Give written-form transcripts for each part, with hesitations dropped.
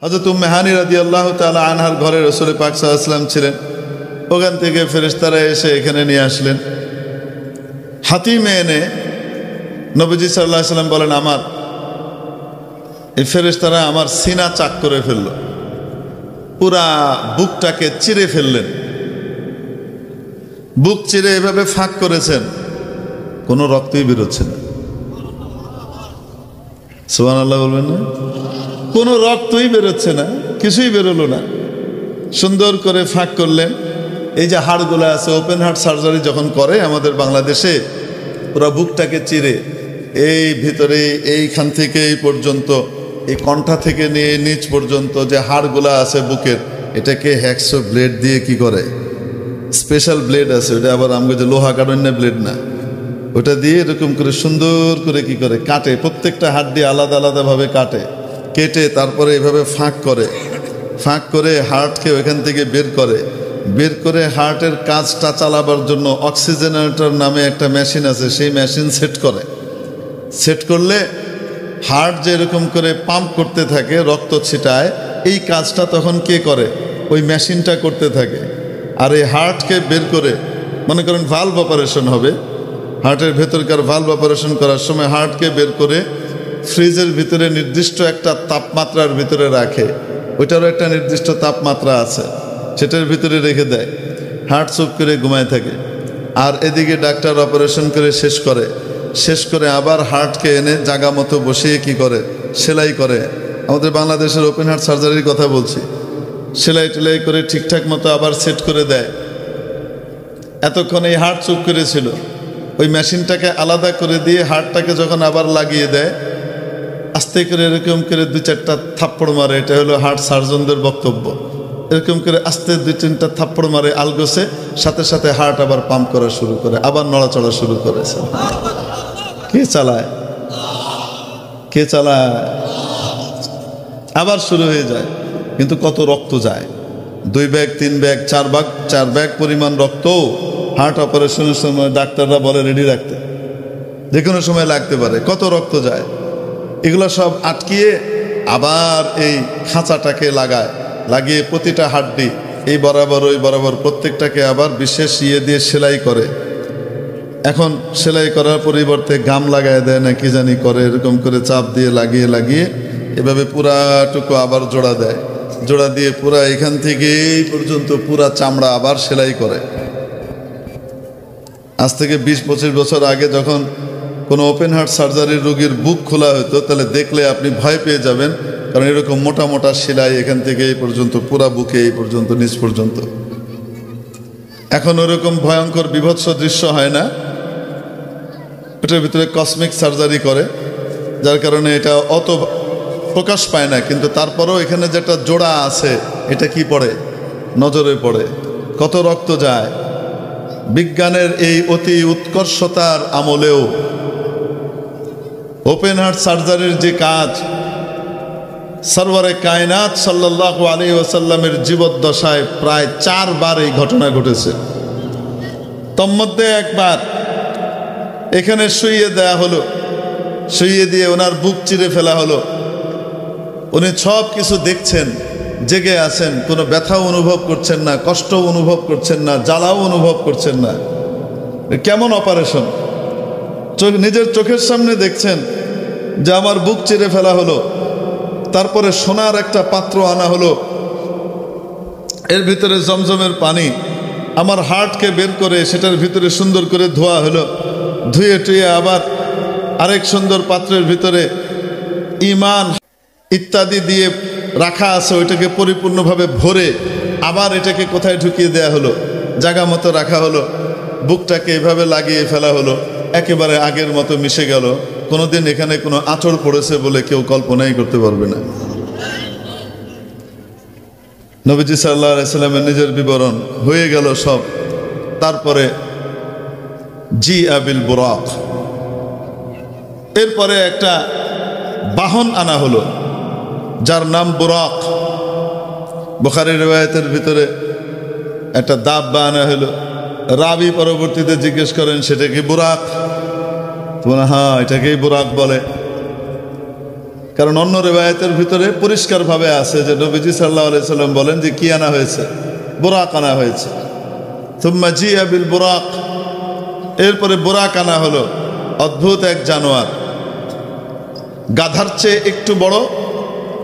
হযরত উম্মে হানি রাদিয়াল্লাহু তাআলা আনহার ঘরে রাসূল পাক সাল্লাল্লাহু আলাইহি ওয়াসাল্লাম ছিলেন। ওখান থেকে ফেরেশতারা এসে এখানে নিয়ে আসলেন। হাতিমে এনে নবীজি সাল্লাল্লাহু আলাইহি ওয়াসাল্লাম বলেন, আমার এই ফেরেশতারা আমার সিনা চাক করে ফেলল, পুরা বুকটাকে চিরে ফেললেন। বুক চিরে এভাবে ফাঁক করেছেন, কোনো রক্তই বেরোচ্ছে না। সুবহানাল্লাহ বলবেন না? কোনো রক্তই বেরোচ্ছে না, কিছুই বেরোলো না। সুন্দর করে ফাঁক করলেন। এই যে হাড়গুলো আছে, ওপেন হার্ট সার্জারি যখন করে আমাদের বাংলাদেশে, পুরো বুকটাকে চিরে এই ভিতরে এইখান থেকে এই পর্যন্ত, এই কণ্ঠা থেকে নিয়ে নিচ পর্যন্ত যে হাড়গুলা আছে বুকের, এটাকে হ্যাকসো ব্লেড দিয়ে কি করে, স্পেশাল ব্লেড আছে, ওটা আবার আমাকে যে লোহা কাটন্য ব্লেড না, ওটা দিয়ে এরকম করে সুন্দর করে কি করে কাটে, প্রত্যেকটা হাড্ডি আলাদা আলাদাভাবে কাটে, কেটে তারপরে এভাবে ফাঁক করে, ফাঁক করে হার্টকে ওইখান থেকে বের করে হার্টের কাজটা চালাবার জন্য অক্সিজেনারেটর নামে একটা মেশিন আছে, সেই মেশিন সেট করলে হার্ট যে এরকম করে পাম্প করতে থাকে, রক্ত ছিটায়, এই কাজটা তখন কে করে, ওই মেশিনটা করতে থাকে। আর এই হার্টকে বের করে, মনে করেন ভালভ অপারেশন হবে, হার্টের ভেতরকার ভালভ অপারেশন করার সময় হার্টকে বের করে ফ্রিজের ভিতরে নির্দিষ্ট একটা তাপমাত্রার ভিতরে রাখে, ওইটারও একটা নির্দিষ্ট তাপমাত্রা আছে, সেটার ভিতরে রেখে দেয়, হার্ট চুপ করে ঘুমায় থাকে। আর এদিকে ডাক্তার অপারেশন করে শেষ করে আবার হার্টকে এনে জায়গা মতো বসিয়ে কি করে, সেলাই করে। আমাদের বাংলাদেশের ওপেন হার্ট সার্জারির কথা বলছি। সেলাই টেলাই করে ঠিকঠাক মতো আবার সেট করে দেয়। এতক্ষণ এই হার্ট চুপ করেছিল, ওই মেশিনটাকে আলাদা করে দিয়ে হার্টটাকে যখন আবার লাগিয়ে দেয়, আস্তে করে এরকম করে 2-4টা থাপ্পড় মারে। এটা হলো হার্ট সার্জনদের বক্তব্য। এরকম করে আস্তে 2-3টা থাপ্পড় মারে আলগোসে, সাথে সাথে হার্ট আবার পাম্প করা শুরু করে, আবার নড়াচড়া শুরু করেছে। কে চালায়? আবার শুরু হয়ে যায়। কিন্তু কত রক্ত যায়, 2 ব্যাগ 3 ব্যাগ 4 ব্যাগ পরিমাণ রক্ত হার্ট অপারেশনের সময় ডাক্তাররা বলে রেডি রাখতে, যে কোনো সময় লাগতে পারে। কত রক্ত যায়, এগুলো সব আটকিয়ে আবার এই খাঁচাটাকে লাগিয়ে প্রতিটা হাড্ডি এই বরাবর ওই বরাবর প্রত্যেকটাকে আবার বিশেষ দিয়ে সেলাই করে। এখন সেলাই করার পরিবর্তে গাম লাগায় দেয় না কি জানি করে, এরকম করে চাপ দিয়ে লাগিয়ে এভাবে পুরাটুকু আবার জোড়া দিয়ে পুরা এখান থেকে এই পর্যন্ত পুরা চামড়া আবার সেলাই করে। আজ থেকে 20-25 বছর আগে যখন কোনো ওপেন হার্ট সার্জারির রোগীর বুক খোলা হতো, তাহলে দেখলে আপনি ভয় পেয়ে যাবেন, কারণ এরকম মোটা মোটা সেলাই এখান থেকে এই পর্যন্ত, পুরা বুকে এই পর্যন্ত, নিচ পর্যন্ত। এখন ওরকম ভয়ঙ্কর বিভৎস দৃশ্য হয় না, এটার ভিতরে কসমিক সার্জারি করে, যার কারণে এটা অত প্রকাশ পায় না। কিন্তু তারপরেও এখানে যেটা জোড়া আছে, এটা কি পড়ে, নজরে পড়ে। কত রক্ত যায়। বিজ্ঞানের এই অতি উৎকর্ষতার আমলেও ওপেন হার্ট সার্জারির যে কাজ, সরওয়ারে কায়নাত সাল্লাল্লাহু আলাইহি ওয়াসাল্লামের জীবদ্দশায় প্রায় 4 বার এই ঘটনা ঘটেছে। তন্মধ্যে একবার এখানে শুইয়ে দেয়া হলো, শুইয়ে দিয়ে ওনার বুক চিরে ফেলা হলো। উনি সব কিছু দেখছেন, জেগে আছেন, কোনো ব্যথাও অনুভব করছেন না, কষ্টও অনুভব করছেন না, জ্বালাও অনুভব করছেন না। কেমন অপারেশন! নিজের চোখের সামনে দেখছেন যে আমার বুক চিরে ফেলা হলো, তারপরে সোনার একটা পাত্র আনা হলো, এর ভিতরে জমজমের পানি, আমার হার্টকে বের করে সেটার ভিতরে সুন্দর করে ধোয়া হলো, ধুয়ে টুয়ে আবার আরেক সুন্দর পাত্রের ভিতরে ঈমান ইত্যাদি দিয়ে রাখা আছে, ওইটাকে পরিপূর্ণভাবে ভরে আবার এটাকে কোথায় ঢুকিয়ে দেয়া হলো, জায়গা মতো রাখা হলো, বুকটাকে এভাবে লাগিয়ে ফেলা হলো, একেবারে আগের মতো মিশে গেল। কোনোদিন এখানে কোনো আঁচড় পড়েছে বলে কেউ কল্পনাই করতে পারবে না। নবীজি সাল্লাল্লাহু আলাইহি সাল্লামের নিজের বিবরণ হয়ে গেল সব। তারপরে জি আবিল বুরাক, এরপরে একটা বাহন আনা হলো যার নাম বুরাক। বুখারী রিওয়ায়াতের ভিতরে একটা দাব্বা আনা হলো। রাবি পরবর্তীতে জিজ্ঞেস করেন, সেটা কি বুরাক? হ্যাঁ, এটাকেই বুরাক বলে। কারণ অন্য রিওয়ায়াতের ভিতরে পরিষ্কারভাবে আছে যে নবীজি সাল্লাল্লাহু আলাইহি সাল্লাম বলেন যে কি আনা হয়েছে, বুরাক আনা হয়েছে। থুম্মা জিয়া বিল বুরাক, এরপরে বুরাক আনা হলো, অদ্ভুত এক জানোয়ার, গাধার চেয়ে একটু বড়,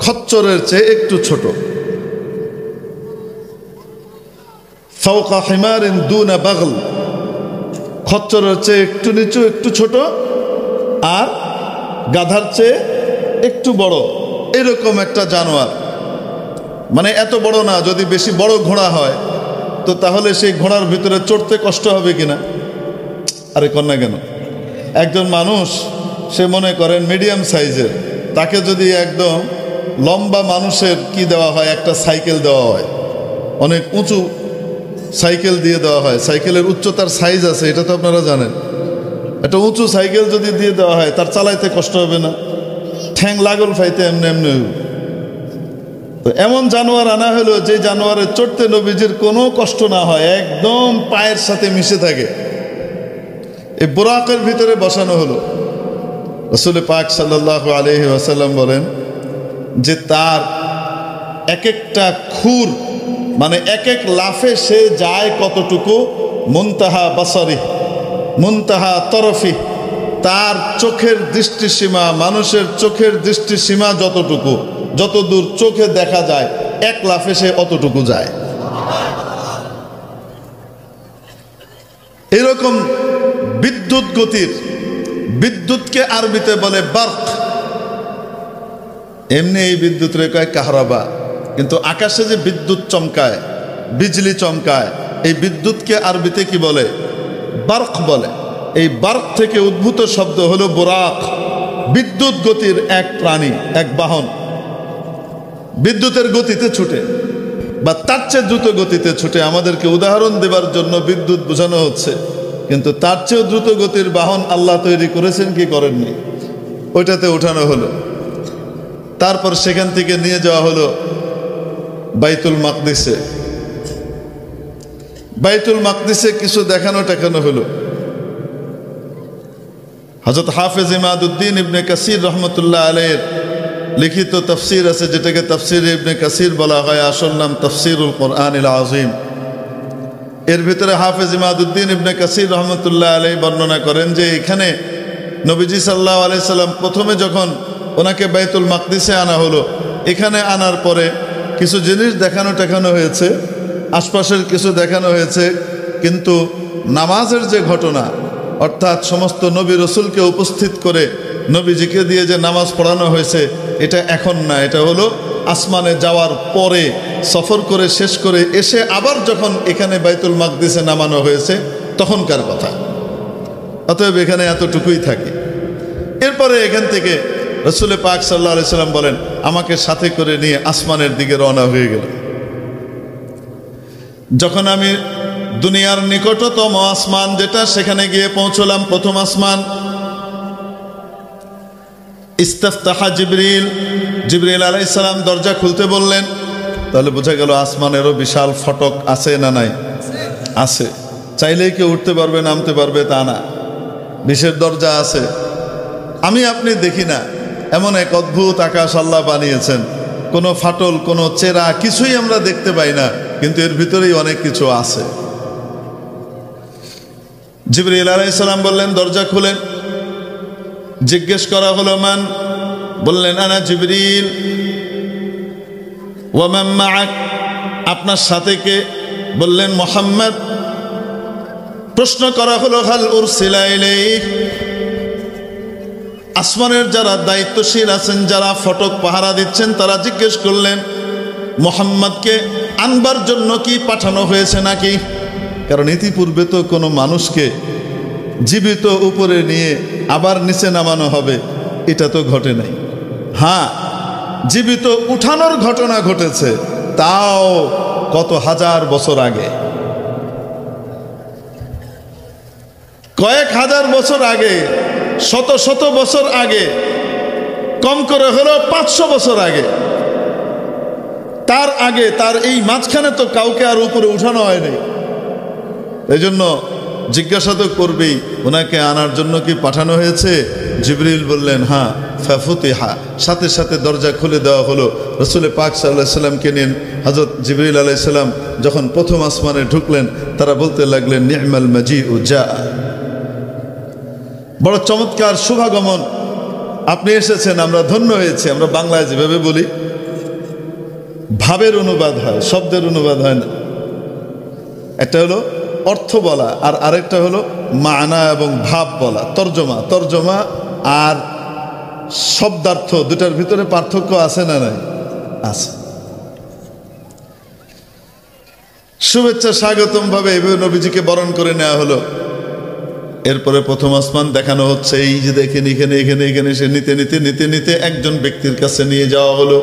খচ্চরের চেয়ে একটু ছোট। ফাওকা হিমারিন দুনা বাগল, খচ্চরের চেয়ে একটু নিচু, একটু ছোট, আর গাধার চেয়ে একটু বড়, এরকম একটা জানোয়ার। মানে এত বড় না, যদি বেশি বড় ঘোড়া হয় তো তাহলে সেই ঘোড়ার ভিতরে চড়তে কষ্ট হবে কিনা। আরে কন্যা কেন, একজন মানুষ সে মনে করেন মিডিয়াম সাইজের, তাকে যদি একদম লম্বা মানুষের কি দেওয়া হয়, একটা সাইকেল দেওয়া হয়, অনেক উঁচু সাইকেল দিয়ে দেওয়া হয়, সাইকেলের উচ্চতার সাইজ আছে, এটা তো আপনারা জানেন। একটা উঁচু সাইকেল যদি দিয়ে দেওয়া হয়, তার চালাইতে কষ্ট হবে না, ঠ্যাং লাগল ফাইতে এমনি এমনি। তো এমন জানোয়ার আনা হলো যে জানোয়ারের চড়তে নবীজির কোনো কষ্ট না হয়, একদম পায়ের সাথে মিশে থাকে। এই বুরাকের ভিতরে বসানো হলো। রাসূল পাক সাল্লাল্লাহু আলাইহি ওয়াসাল্লাম বলেন যে তার এক একটা খুর, মানে এক এক লাফে সে যায় কতটুকু, মুনতাহা বাসারি মুনতাহা তরফি, তার চোখের দৃষ্টিসীমা, মানুষের চোখের দৃষ্টিসীমা যতটুকু, যত দূর চোখে দেখা যায়, এক লাফে সে অতটুকু যায়। এরকম বিদ্যুৎ গতির, বিদ্যুৎকে আরবিতে বলে বার্ক। এমনি এই বিদ্যুৎ রে কয় কাহরাবা, কিন্তু আকাশে যে বিদ্যুৎ চমকায়, বিজলি চমকায়, এই বিদ্যুৎকে আরবিতে কি বলে, বার্ক বলে। এই বার্ক থেকে উদ্ভূত শব্দ হলো বুরাক, বিদ্যুৎ গতির এক প্রাণী, এক বাহন, বিদ্যুতের গতিতে ছুটে বা তার চেয়ে দ্রুত গতিতে ছুটে। আমাদেরকে উদাহরণ দেবার জন্য বিদ্যুৎ বোঝানো হচ্ছে, কিন্তু তার চেয়েও দ্রুত গতির বাহন আল্লাহ তৈরি করেছেন কি করেননি, ওইটাতে উঠানো হলো। তারপর সেখান থেকে নিয়ে যাওয়া হলো বাইতুল মাকদিসে। বাইতুল মাকদিসে কিছু দেখানো টেখানো হলো। হযরত হাফেজ ইমাদউদ্দিন ইবনে কাসির রহমতুল্লাহ আলাইহির লিখিত তাফসির আছে, যেটাকে তাফসির ইবনে কাসির বলা হয়, আসল নাম তাফসিরুল কোরআনিল আযীম। এর ভিতরে হাফেজ ইমাদউদ্দিন ইবনে কাসির রহমতুল্লাহ আলাইহি বর্ণনা করেন যে এখানে নবীজি সাল্লাল্লাহু আলাইহি সাল্লাম প্রথমে যখন ওনাকে বাইতুল মাকদিসে আনা হলো, এখানে আনার পরে কিছু জিনিস দেখানো টেখানো হয়েছে, আশপাশের কিছু দেখানো হয়েছে, কিন্তু নামাজের যে ঘটনা, অর্থাৎ সমস্ত নবী রসুলকে উপস্থিত করে নবীজিকে দিয়ে যে নামাজ পড়ানো হয়েছে, এটা এখন না, এটা হলো আসমানে যাওয়ার পরে, সফর করে শেষ করে এসে আবার যখন এখানে বাইতুল মাকদিসে নামানো হয়েছে তখনকার কথা। অতএব এখানে এতটুকুই থাকে। এরপরে এখান থেকে রাসূল পাক সাল্লাল্লাহু আলাইহি সাল্লাম বলেন, আমাকে সাথে করে নিয়ে আসমানের দিকে রওনা হয়ে গেল। যখন আমি দুনিয়ার নিকটতম আসমান যেটা, সেখানে গিয়ে পৌঁছলাম, প্রথম আসমান। ইস্তাফতাহা জিবরিল, জিবরিল আলাইহিস সালাম দরজা খুলতে বললেন। তাহলে বোঝা গেল আসমানেরও বিশাল ফটক আছে না নাই? আছে। চাইলেই কেউ উঠতে পারবে, নামতে পারবে তা না, বিশেষ দরজা আছে। আমি আপনি দেখি না, এমন এক অদ্ভুত আকাশ আল্লাহ বানিয়েছেন, কোনো ফাটল, কোনো চেরা কিছুই আমরা দেখতে পাই না, কিন্তু এর ভিতরেই অনেক কিছু আছে। জিবরিল আলাইহিস সালাম বললেন, দরজা খুলেন। জিজ্ঞেস করা হলো মান, বললেন আনা জিবরিল। ওয়া মান মাআক, আপনার সাথে কে? বললেন মুহাম্মদ। প্রশ্ন করা হলো হাল উরসিলা ইলাইক, আসমানের যারা দায়িত্বশীল আছেন, যারা ফটক পাহারা দিচ্ছেন, তারা জিজ্ঞেস করলেন মুহাম্মদকে আনবার জন্য কি পাঠানো হয়েছে নাকি? কারণ ইতিপূর্বে তো কোনো মানুষকে জীবিত উপরে নিয়ে আবার নিচে নামানো হবে, এটা তো ঘটে নাই। হ্যাঁ, জীবিত উঠানোর ঘটনা ঘটেছে, তাও কত হাজার বছর আগে, কয়েক হাজার বছর আগে, শত শত বছর আগে, কম করে হলো 500 বছর আগে। তার আগে, তার এই মাঝখানে তো কাউকে আর উপরে উঠানো হয়নি। এই জন্য জিজ্ঞাসা তো করবেই, ওনাকে আনার জন্য কি পাঠানো হয়েছে? জিবরিল বললেন হ্যাঁ, ফাফুতিহা, সাথে সাথে দরজা খুলে দেওয়া হলো। রাসূল পাক সাল্লাল্লাহু আলাইহি সাল্লামকে নিয়ে হযরত জিবরিল আলাইহিস সালাম যখন প্রথম আসমানে ঢুকলেন, তারা বলতে লাগলেন নি'মাল মাজিউ জা, বড় চমৎকার শুভাগমন, আপনি এসেছেন, আমরা ধন্য হয়েছি। আমরা বাংলায় যেভাবে বলি ভাবের অনুবাদ হয়, শব্দের অনুবাদ হয় না। একটা হলো অর্থ বলা, আর আরেকটা হলো মানা এবং ভাব বলা, তর্জমা আর শব্দার্থ, দুটার ভিতরে পার্থক্য আছে না নাই? আছে। শুভেচ্ছা স্বাগতম ভাবে এভাবে নবীজিকে বরণ করে নেওয়া হলো। এরপরে প্রথম আসমান দেখানো হচ্ছে, এই যে দেখেন এখানে এখানে এখানে সে নিতে নিতে নিতে নিতে একজন ব্যক্তির কাছে নিয়ে যাওয়া হলো।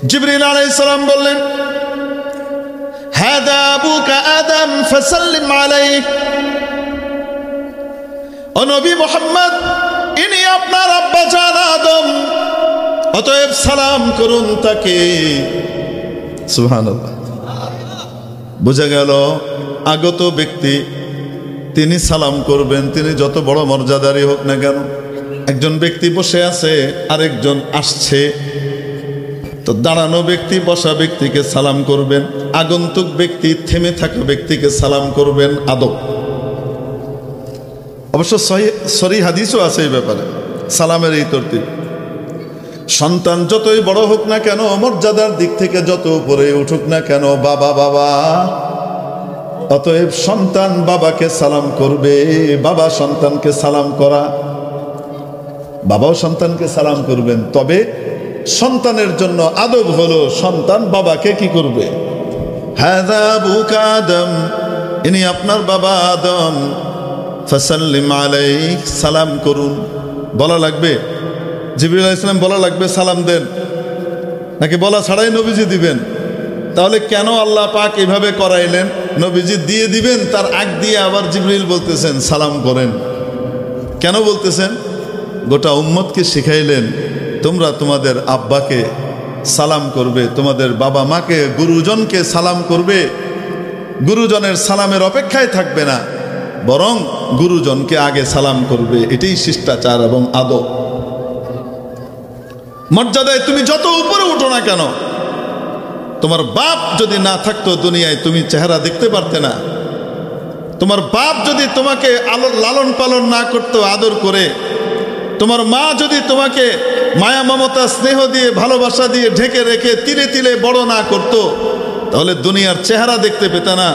জিবরিল আলাইহিস সালাম বললেন হাদা আবুকা আদম ফাসাল্লিম আলাইহি, ও নবী মুহাম্মদ, ইনি আপনার আব্বা জান আদম, অতএব সালাম করুন তাকে। সুবহানাল্লাহ। বোঝা গেল আগত ব্যক্তি তিনি সালাম করবেন, তিনি যত বড় মর্যাদারই হোক না কেন। একজন ব্যক্তি বসে আছে, আরেকজন আসছে, তো দাঁড়ানো ব্যক্তি বসা ব্যক্তিকে সালাম করবেন, আগন্তুক ব্যক্তি থেমে থাকা ব্যক্তিকে সালাম করবেন। আদব। অবশ্য সহি হাদিসও আছে এই ব্যাপারে, সালামের এই তরতিব। সন্তান যতই বড় হোক না কেন, মর্যাদার দিক থেকে যত উপরে উঠুক না কেন, বাবা বাবা, অতএব সন্তান বাবাকে সালাম করবে। বাবা সন্তানকে সালাম করা, বাবাও সন্তানকে সালাম করবেন। তবে সন্তানের জন্য আদব হলো সন্তান বাবাকে কি করবে? হাযা আবুকা আদম, ইনি আপনার বাবা আদম, ফাসাল্লিম আলাইহি, সালাম করুন। বলা লাগবে? জিবরিল আলাইহিস সালাম বলা লাগবে সালাম দেন, নাকি বলা ছাড়াই নবীজি দিবেন? তাহলে কেন আল্লাহ পাক এভাবে করাইলেন? নবীজি দিয়ে দিবেন, তার আগ দিয়ে আবার জিবরিল বলতেছেন সালাম করেন। কেন বলতেছেন? গোটা উম্মতকে শিখাইলেন তোমরা তোমাদের আব্বাকে সালাম করবে, তোমাদের বাবা মাকে, গুরুজনকে সালাম করবে। গুরুজনের সালামের অপেক্ষায় থাকবে না, বরং গুরুজনকে আগে সালাম করবে। এটাই শিষ্টাচার এবং আদব। মর্যাদায় তুমি যত উপরে উঠো না কেন, তোমার বাপ যদি না থাকতো দুনিয়ায়, তুমি চেহারা দেখতে পারতে না। তোমার বাপ যদি তোমাকে লালন পালন না করতো আদর করে, তোমার মা যদি তোমাকে মায়া মমতা স্নেহ দিয়ে ভালোবাসা দিয়ে ঢেকে রেখে তিলে তিলে বড় না করতো, তাহলে দুনিয়ার চেহারা দেখতে পেতে না।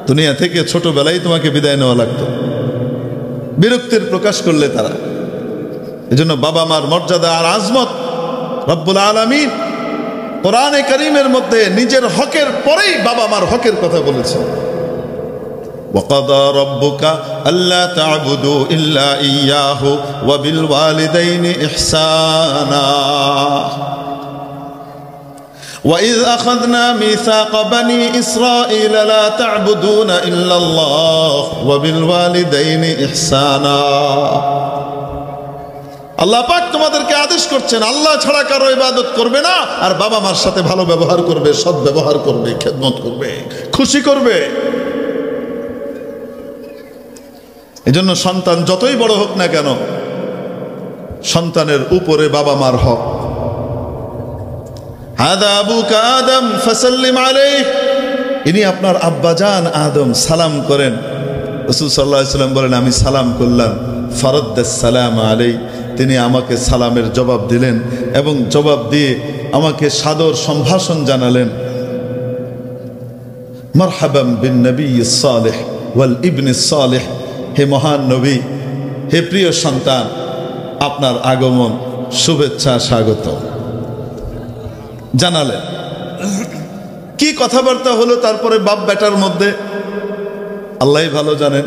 দুনিয়া থেকে ছোটবেলায় তোমাকে বিদায় নেওয়া লাগতো। বিরক্তির প্রকাশ করলে তারা। এজন্য বাবা মার মর্যাদা আর আজমত রব্বুল আলামিন কোরআনে কারীমের মধ্যে নিজের হকের পরেই বাবা মার হকের কথা বলেছেন। وَقَضَى رَبُّكَ أَلَّا تَعْبُدُوا إِلَّا إِيَّاهُ وَبِالْوَالِدَيْنِ إِحْسَانًا وَإِذْ أَخَذْنَا مِيثَاقَ بَنِي إِسْرَائِيلَ لَا تَعْبُدُونَ إِلَّا اللَّهَ وَبِالْوَالِدَيْنِ إِحْسَانًا। আল্লাহ পাক তোমাদেরকে আদেশ করছেন আল্লাহ ছাড়া কারো ইবাদত করবে না, আর বাবা মার সাথে ভালো ব্যবহার করবে, সৎ ব্যবহার করবে, খেদমত করবে, খুশি করবে। এজন্য সন্তান যতই বড় হোক না কেন, সন্তানের উপরে বাবা মার হক। হাদা আবুকা আদম ফাসাল্লিম আলাইহি, ইনি আপনার আব্বাজান আদম, সালাম করেন। রাসূল সাল্লাল্লাহু আলাইহি ওয়াসাল্লাম বলেন আমি সালাম করলাম, ফারাদ্দাস সালাম আলাইহি, তিনি আমাকে সালামের জবাব দিলেন এবং জবাব দিয়ে আমাকে সাদর সম্ভাষণ জানালেন। মারহাবান বিন নবিয়্যিস সালিহ ওয়াল ইবনিস সালিহ, হে মহান নবী, হে প্রিয় সন্তান, আপনার আগমন, শুভেচ্ছা, স্বাগত জানালেন। কি কথাবার্তা হলো তারপরে বাপ বেটার মধ্যে আল্লাহই ভালো জানেন।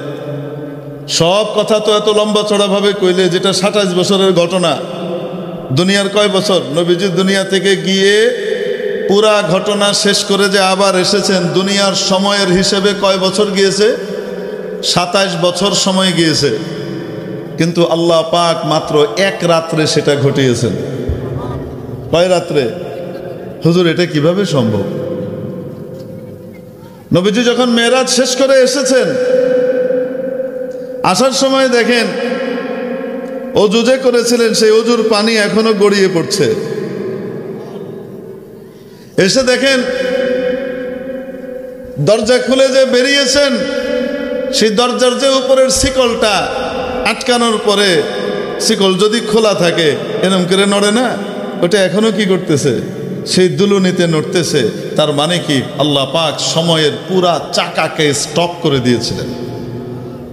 সব কথা তো এত লম্বা চড়া ভাবে কইলে, যেটা ২৭ বছরের ঘটনা। দুনিয়ার কয় বছর? নবীজি দুনিয়া থেকে গিয়ে পুরা ঘটনা শেষ করে যে আবার এসেছেন, দুনিয়ার সময়ের হিসেবে কয় বছর গিয়েছে? ২৭ বছর সময় গিয়েছে। কিন্তু আল্লাহ পাক মাত্র এক রাত্রে সেটা ঘটিয়েছেন। কয় রাত্রে? হুজুর এটা কিভাবে সম্ভব? নবীজি যখন মেরাজ শেষ করে এসেছেন, আসার সময় দেখেন অজু যে করেছিলেন সেই অজুর পানি এখনো গড়িয়ে পড়ছে। এসে দেখেন দরজা খুলে যে বেরিয়েছেন, সেই দরজার যে উপরের শিকলটা আটকানোর পরে শিকল যদি খোলা থাকে এরম করে নড়ে না, ওটা এখনো কি করতেছে, সেই দুলুনিতে নড়তেছে। তার মানে কি, আল্লাহ পাক সময়ের পুরা চাকাকে স্টপ করে দিয়েছিলেন।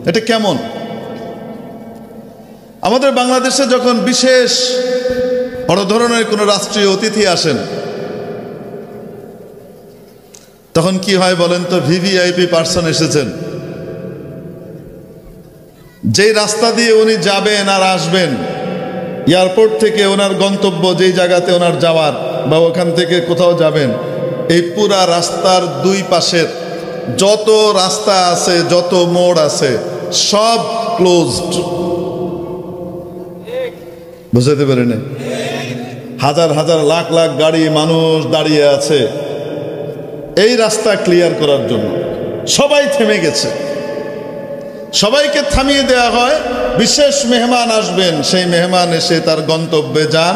এটা কেমন? আমাদের বাংলাদেশে যখন বিশেষ বড় ধরনের কোনো রাষ্ট্রীয় অতিথি আসেন, তখন কি হয় বলেন তো? ভিভিআইপি পার্সন এসেছেন, যেই রাস্তা দিয়ে উনি যাবেন আর আসবেন, এয়ারপোর্ট থেকে ওনার গন্তব্য যেই জায়গাতে ওনার যাওয়ার বা ওখান থেকে কোথাও যাবেন, এই পুরা রাস্তার দুই পাশের যত রাস্তা আছে, যত মোড় আছে, সব ক্লোজড। বুঝতে পারেন? হাজার হাজার লাখ লাখ গাড়ি মানুষ দাঁড়িয়ে আছে এই রাস্তা ক্লিয়ার করার জন্য। সবাই থেমে গেছে, সবাইকে থামিয়ে দেওয়া হয়। বিশেষ মেহমান আসবেন, সেই মেহমান এসে তার গন্তব্যে যান,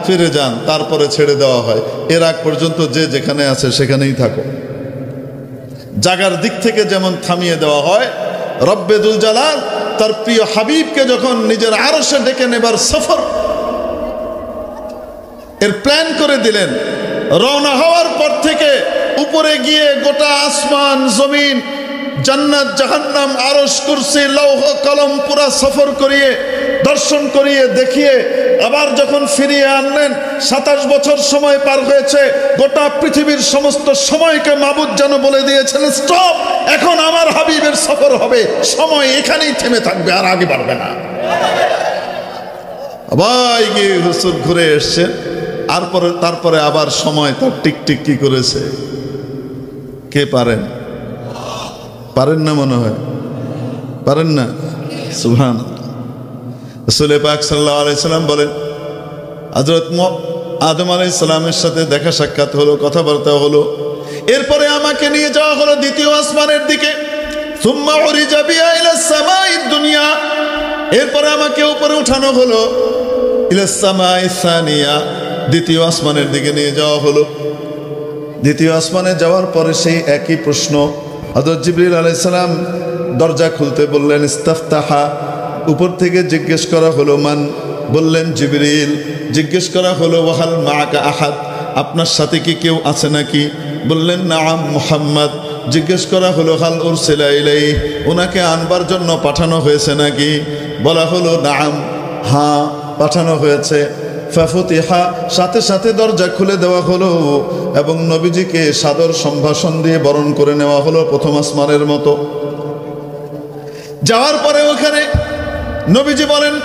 ফিরে যান, তারপরে ছেড়ে দেওয়া হয়। এর আগ পর্যন্ত যে যেখানে আছে সেখানেই থাকো। জাগার দিক থেকে যেমন থামিয়ে দেওয়া হয়, রব্বে দুল জালাল তার প্রিয় হাবিবকে যখন নিজের আরশে ডেকে নেবার সফর এর প্ল্যান করে দিলেন, রওনা হওয়ার পর থেকে উপরে গিয়ে গোটা আসমান জমিন, জান্নাত জাহান্নাম, আরশ, কুরসি, লৌহ কলম পুরা সফর করিয়ে দর্শন করিয়ে দেখিয়ে আবার যখন ফিরিয়ে আনলেন, 27 বছর সময় পার হয়েছে। গোটা পৃথিবীর সমস্ত সময়কে মাবুদ যেন বলে দিয়েছেন, স্টপ, এখন আমার হাবিবের সফর হবে, সময় এখানেই থেমে থাকবে, আর আগে বাড়বে না। আবার গিয়ে হুজুর ঘুরে এসছে, আর তারপরে আবার সময় তার টিকটিক কি করেছে, কে পারেন? পারেন না মনে হয়, পারেন না? সুবহানাল্লাহ। রাসূল পাক সাল্লাল্লাহু আলাইহি সাল্লাম বলেন, হযরত আদম আলাইহিস সালামের সাথে দেখা সাক্ষাৎ হলো, কথাবার্তা হলো, এরপরে আমাকে নিয়ে যাওয়া হলো দ্বিতীয় আসমানের দিকে। সুম্মা উরিজা বিয়া ইলাস সামাইদ দুনিয়া, এরপরে আমাকে উপরে উঠানো হলো ইলাস সামাইস সানিয়া, দ্বিতীয় আসমানের দিকে নিয়ে যাওয়া হলো। দ্বিতীয় আসমানে যাওয়ার পরে সেই একই প্রশ্ন, হযরত জিবরিল আলাইহিস সালাম দরজা খুলতে বললেন, ইস্তাফতাহা, উপর থেকে জিজ্ঞেস করা হলো মান, বললেন জিবরিল। জিজ্ঞেস করা হলো ওয়াহাল মাআকা আহাদ, আপনার সাথে কি কেউ আছে নাকি? বললেন নাআম মুহাম্মদ। জিজ্ঞেস করা হলো হাল উরসিলা ইলাইহি, ওনাকে আনবার জন্য পাঠানো হয়েছে নাকি? বলা হলো নাআম, হ্যাঁ পাঠানো হয়েছে। ফাফুতিহা, সাথে সাথে দরজা খুলে দেওয়া হলো এবং নবীজিকে সাদর সম্ভাষণ দিয়ে বরণ করে নেওয়া হলো প্রথম আসমানের মতো। যাওয়ার পরে ওখানে নবীজি বলেন,